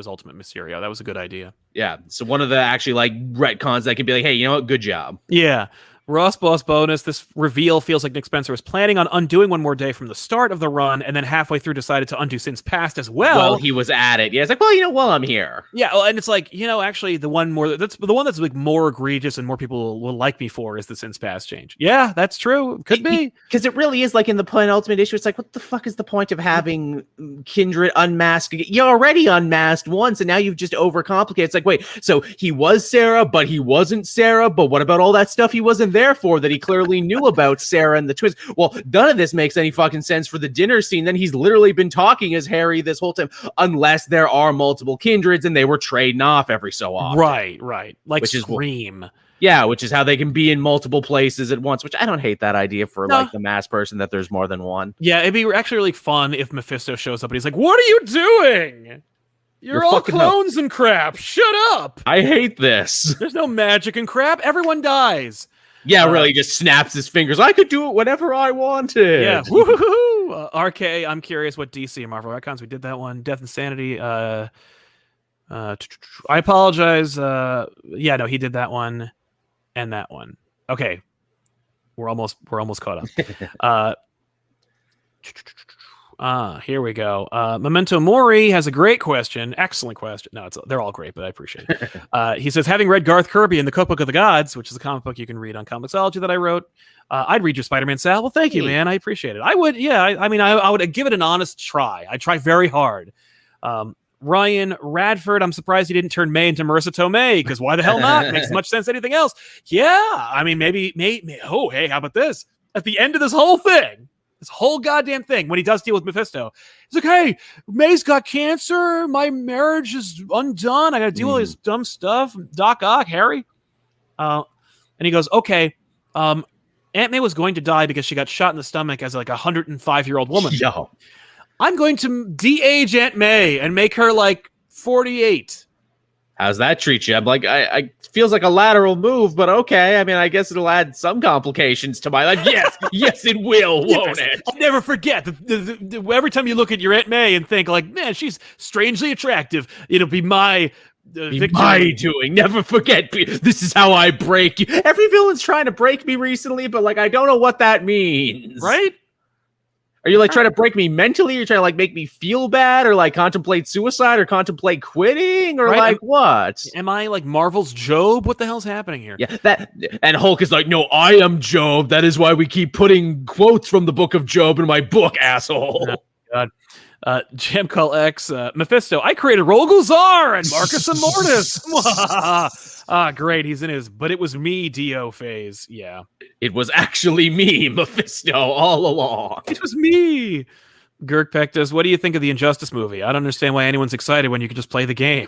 Ultimate Mysterio. That was a good idea. Yeah. So one of the actually like retcons that could be like, hey, you know what? Good job. Yeah. Ross Boss bonus. This reveal feels like Nick Spencer was planning on undoing One More Day from the start of the run, and then halfway through decided to undo Sins Past as well. Well, he was at it. Yeah, it's like, well, you know, while I'm here. Yeah, well, and it's like, you know, actually, the one that's like more egregious and more people will like me for is the Sins Past change. Yeah, that's true. Could be, because it really is like in the penultimate issue. It's like, what the fuck is the point of having Kindred unmasked? You already unmasked once, and now you've just overcomplicated. It's like, wait, so he was Sarah, but he wasn't Sarah. But what about all that stuff he wasn't there for that he clearly knew about Sarah and the twins? Well, none of this makes any fucking sense for the dinner scene. Then he's literally been talking as Harry this whole time, unless there are multiple Kindreds and they were trading off every so often. Right. Like which Scream. Yeah, which is how they can be in multiple places at once, which I don't hate that idea for like the mass person that there's more than one. Yeah, it'd be actually really fun if Mephisto shows up and he's like, "What are you doing? You're all clones and crap. Shut up. I hate this. There's no magic and crap. Everyone dies." Yeah, really just snaps his fingers. I could do it whenever I wanted. Yeah. Woohoo! RK, I'm curious what DC and Marvel icons. We did that one. Death and Sanity. I apologize. Yeah, no, he did that one and that one. Okay. We're almost caught up. Here we go. Memento Mori has a great question. Excellent question. No, they're all great, but I appreciate it. He says, having read Garth Kirby in the Cookbook of the Gods, which is a comic book you can read on Comixology that I wrote, I'd read your Spider-Man, Sal. Well, thank you, man. I appreciate it. I would, yeah. I mean, I would give it an honest try. I try very hard. Ryan Radford, I'm surprised he didn't turn May into Marissa Tomei, because why the hell not? Makes as much sense as anything else. Yeah, I mean, maybe, oh, hey, how about this? At the end of this whole thing, this whole goddamn thing, when he does deal with Mephisto, he's like, hey, May's got cancer. My marriage is undone. I got to deal with this dumb stuff. Doc Ock, Harry. And he goes, okay, Aunt May was going to die because she got shot in the stomach as like a 105-year-old woman. Yo. I'm going to de-age Aunt May and make her like 48. How's that treat you? I'm like, I feels like a lateral move, but okay. I mean, I guess it'll add some complications to my life. Yes, yes, it will, won't it? I'll never forget. Every time you look at your Aunt May and think like, man, she's strangely attractive, it'll be my victory. My doing. Never forget. This is how I break you. Every villain's trying to break me recently, but like, I don't know what that means. Right? Are you like trying to break me mentally? You're trying to like make me feel bad or like contemplate suicide or contemplate quitting or like what? Am I like Marvel's Job? What the hell's happening here? Yeah, that and Hulk is like, no, I am Job. That is why we keep putting quotes from the book of Job in my book, asshole. Oh, God. Jam Call X, Mephisto. I created Rogol Zar and Marcus and Mortis. Great. He's in his "but it was me" Dio phase. Yeah. It was actually me, Mephisto, all along. It was me. Girk Pectus, what do you think of the Injustice movie? I don't understand why anyone's excited when you can just play the game.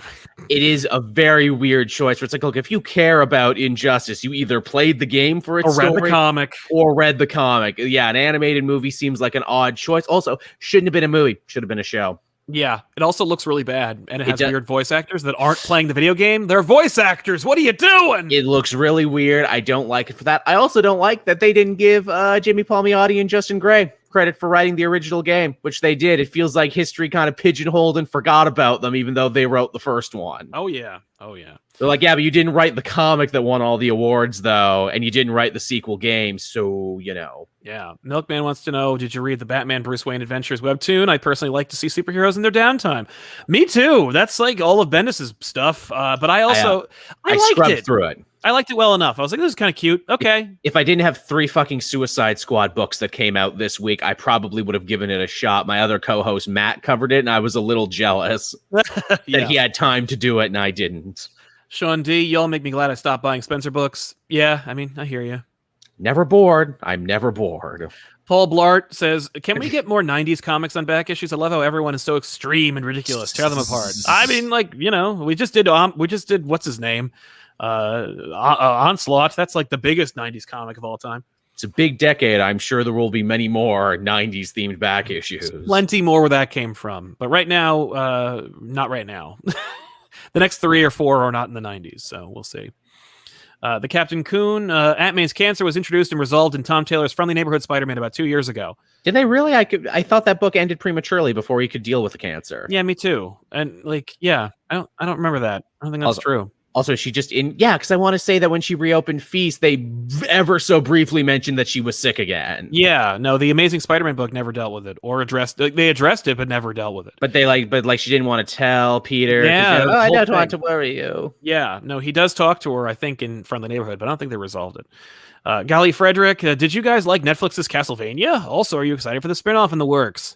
It is a very weird choice. Where it's like, look, if you care about Injustice, you either played the game for its story, read the comic, or read the comic. Yeah, an animated movie seems like an odd choice. Also, shouldn't have been a movie. Should have been a show. Yeah, it also looks really bad, and it has weird voice actors that aren't playing the video game. They're voice actors. What are you doing? It looks really weird. I don't like it for that. I also don't like that they didn't give Jimmy Palmiotti and Justin Gray credit for writing the original game, which they did. It feels like history kind of pigeonholed and forgot about them, even though they wrote the first one. Oh, yeah. Oh, yeah. They're like, yeah, but you didn't write the comic that won all the awards, though, and you didn't write the sequel game, so, you know. Yeah. Milkman wants to know, did you read the Batman Bruce Wayne Adventures webtoon? I personally like to see superheroes in their downtime. Me too. That's like all of Bendis's stuff, but I also... I liked it. Through it. I liked it well enough. I was like, this is kind of cute. Okay. If I didn't have 3 fucking Suicide Squad books that came out this week, I probably would have given it a shot. My other co-host, Matt, covered it, and I was a little jealous that he had time to do it, and I didn't. Sean D, y'all make me glad I stopped buying Spencer books. Yeah, I mean, I hear you. Never bored. I'm never bored. Paul Blart says, "Can we get more '90s comics on back issues? I love how everyone is so extreme and ridiculous. Tear them apart." I mean, like, you know, we just did what's his name, Onslaught. That's like the biggest '90s comic of all time. It's a big decade. I'm sure there will be many more '90s themed back issues. Plenty more where that came from, but right now, not right now. The next 3 or 4 are not in the '90s, so we'll see. The Captain Coon, Ant-Man's cancer was introduced and resolved in Tom Taylor's Friendly Neighborhood Spider-Man about 2 years ago. Did they really? I thought that book ended prematurely before he could deal with the cancer. Yeah, me too. And like, yeah, I don't remember that. I don't think that's true. Also, she just because I want to say that when she reopened Feast, they ever so briefly mentioned that she was sick again. Yeah, no, the Amazing Spider-Man book never dealt with it or addressed. They addressed it, but never dealt with it. But she didn't want to tell Peter. Yeah, I don't want to worry you. Yeah, no, he does talk to her, I think, in Friendly Neighborhood, but I don't think they resolved it. Golly Frederick, did you guys like Netflix's Castlevania? Also, are you excited for the spinoff in the works?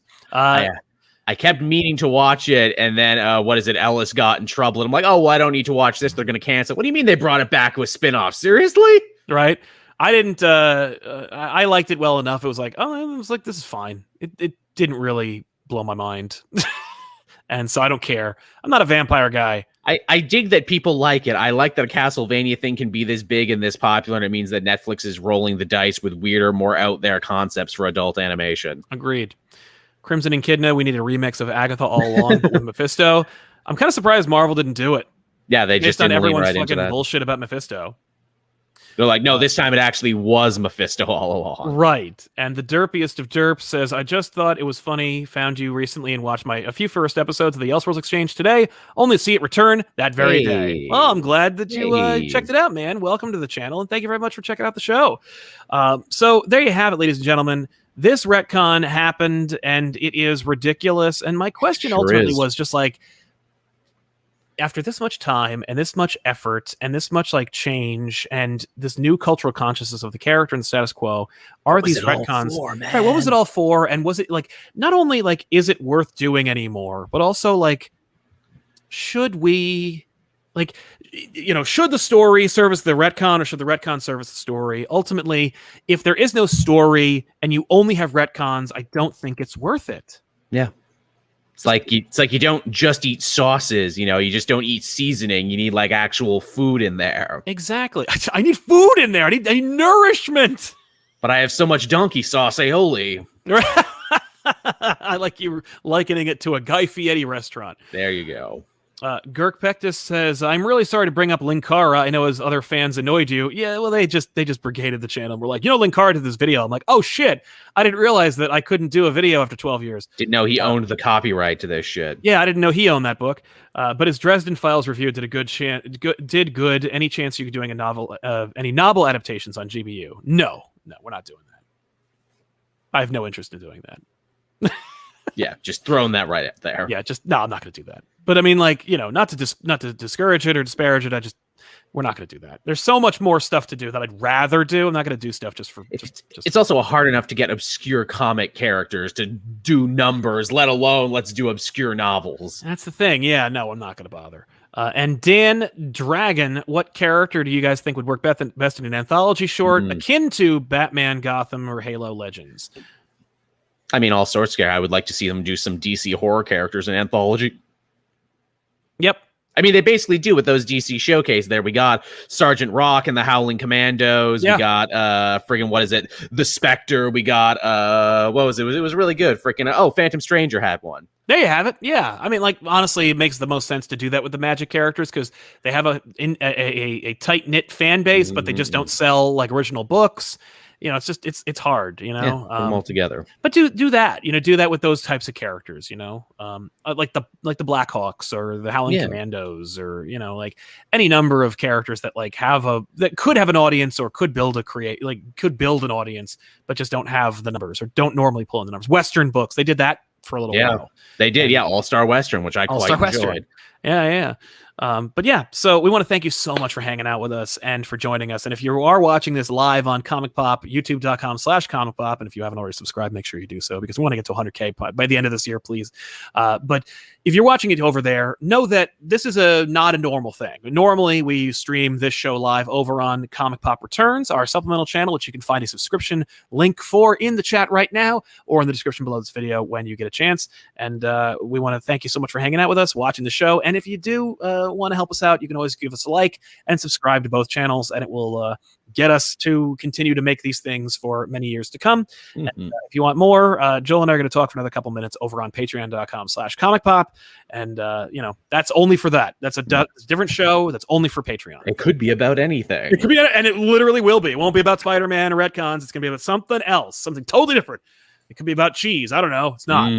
I kept meaning to watch it, and then Ellis got in trouble, and I'm like, oh, well, I don't need to watch this. They're going to cancel. What do you mean they brought it back with spinoff? Seriously? Right. I didn't. I liked it well enough. It was like, this is fine. It didn't really blow my mind, and so I don't care. I'm not a vampire guy. I dig that people like it. I like that a Castlevania thing can be this big and this popular, and it means that Netflix is rolling the dice with weirder, more out there concepts for adult animation. Agreed. Crimson and Echidna, we need a remix of Agatha All Along, but with Mephisto. I'm kind of surprised Marvel didn't do it. Yeah, they just done didn't everyone's right fucking bullshit about Mephisto. They're like, no, this time it actually was Mephisto all along. Right. And the derpiest of derps says, I just thought it was funny, found you recently and watched a few first episodes of the Elseworlds Exchange today, only to see it return that very day. Well, I'm glad that you checked it out, man. Welcome to the channel, and thank you very much for checking out the show. So there you have it, ladies and gentlemen. This retcon happened, and it is ridiculous. And my question ultimately was just like, after this much time and this much effort and this much like change and this new cultural consciousness of the character and the status quo, are these retcons? Right, what was it all for? And was it like, not only like, is it worth doing anymore, but also like, should we, like, you know, should the story service the retcon or should the retcon service the story? Ultimately, if there is no story and you only have retcons, I don't think it's worth it. Yeah. It's like you don't just eat sauces, you know, you just don't eat seasoning. You need like actual food in there. Exactly. I need food in there. I need nourishment. But I have so much donkey sauce, aioli. I like you likening it to a Guy Fieri restaurant. There you go. Girk Pectus says, I'm really sorry to bring up Linkara. I know his other fans annoyed you. Yeah, well, they just brigaded the channel. We're like, you know, Linkara did this video. I'm like, oh, shit. I didn't realize that I couldn't do a video after 12 years. Didn't know he owned the copyright to this shit. Yeah, I didn't know he owned that book. But his Dresden Files review did a did good. Any chance you could doing any novel adaptations on GBU? No, we're not doing that. I have no interest in doing that. Yeah, just throwing that right up there. Yeah, I'm not going to do that. But I mean, like, you know, not to discourage it or disparage it. We're not going to do that. There's so much more stuff to do that I'd rather do. I'm not going to do stuff just for. It's also hard enough to get obscure comic characters to do numbers, let alone let's do obscure novels. That's the thing. Yeah, no, I'm not going to bother. And Dan Dragon, what character do you guys think would work best in an anthology short akin to Batman, Gotham, or Halo Legends? I mean, all sorts of. I would like to see them do some DC horror characters in anthology. Yep. I mean, they basically do with those DC showcase there. We got Sergeant Rock and the Howling Commandos. Yeah. We got The Spectre. We got what was it? It was really good. Phantom Stranger had one. There you have it. Yeah. I mean, like, honestly, it makes the most sense to do that with the Magic characters because they have a tight-knit fan base, but they just don't sell like original books. You know, it's just it's hard, you know. Yeah, put them all together. But do that, you know, do that with those types of characters, you know, like the Blackhawks or the Howling Commandos, or, you know, like any number of characters that like that could have an audience or could build an audience, but just don't have the numbers or don't normally pull in the numbers. Western books, they did that for a little while. They did, All-Star Western, which I quite enjoyed. Yeah. But yeah, so we want to thank you so much for hanging out with us and for joining us. And if you are watching this live on Comic Pop, youtube.com/ComicPop, and if you haven't already subscribed, make sure you do so because we want to get to 100K by the end of this year, please. But if you're watching it over there, know that this is not a normal thing. Normally, we stream this show live over on ComicPop Returns, our supplemental channel, which you can find a subscription link for in the chat right now or in the description below this video when you get a chance. And we want to thank you so much for hanging out with us, watching the show. And if you do want to help us out, you can always give us a like and subscribe to both channels, and it will get us to continue to make these things for many years to come. And, if you want more, Joel and I are going to talk for another couple minutes over on patreon.com/ComicPop. And, that's only for that. That's a different show that's only for Patreon. It could be about anything. It could be, and it literally will be. It won't be about Spider-Man or retcons. It's going to be about something else, something totally different. It could be about cheese. I don't know. It's not.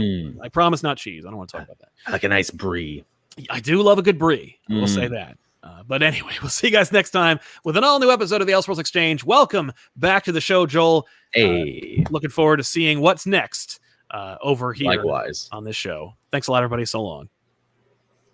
I promise not cheese. I don't want to talk about that. I like a nice brie. I do love a good brie. I will say that. But anyway, we'll see you guys next time with an all-new episode of the Elseworlds Exchange. Welcome back to the show, Joel. Hey. Looking forward to seeing what's next over here Likewise. on this show. Thanks a lot, everybody. So long.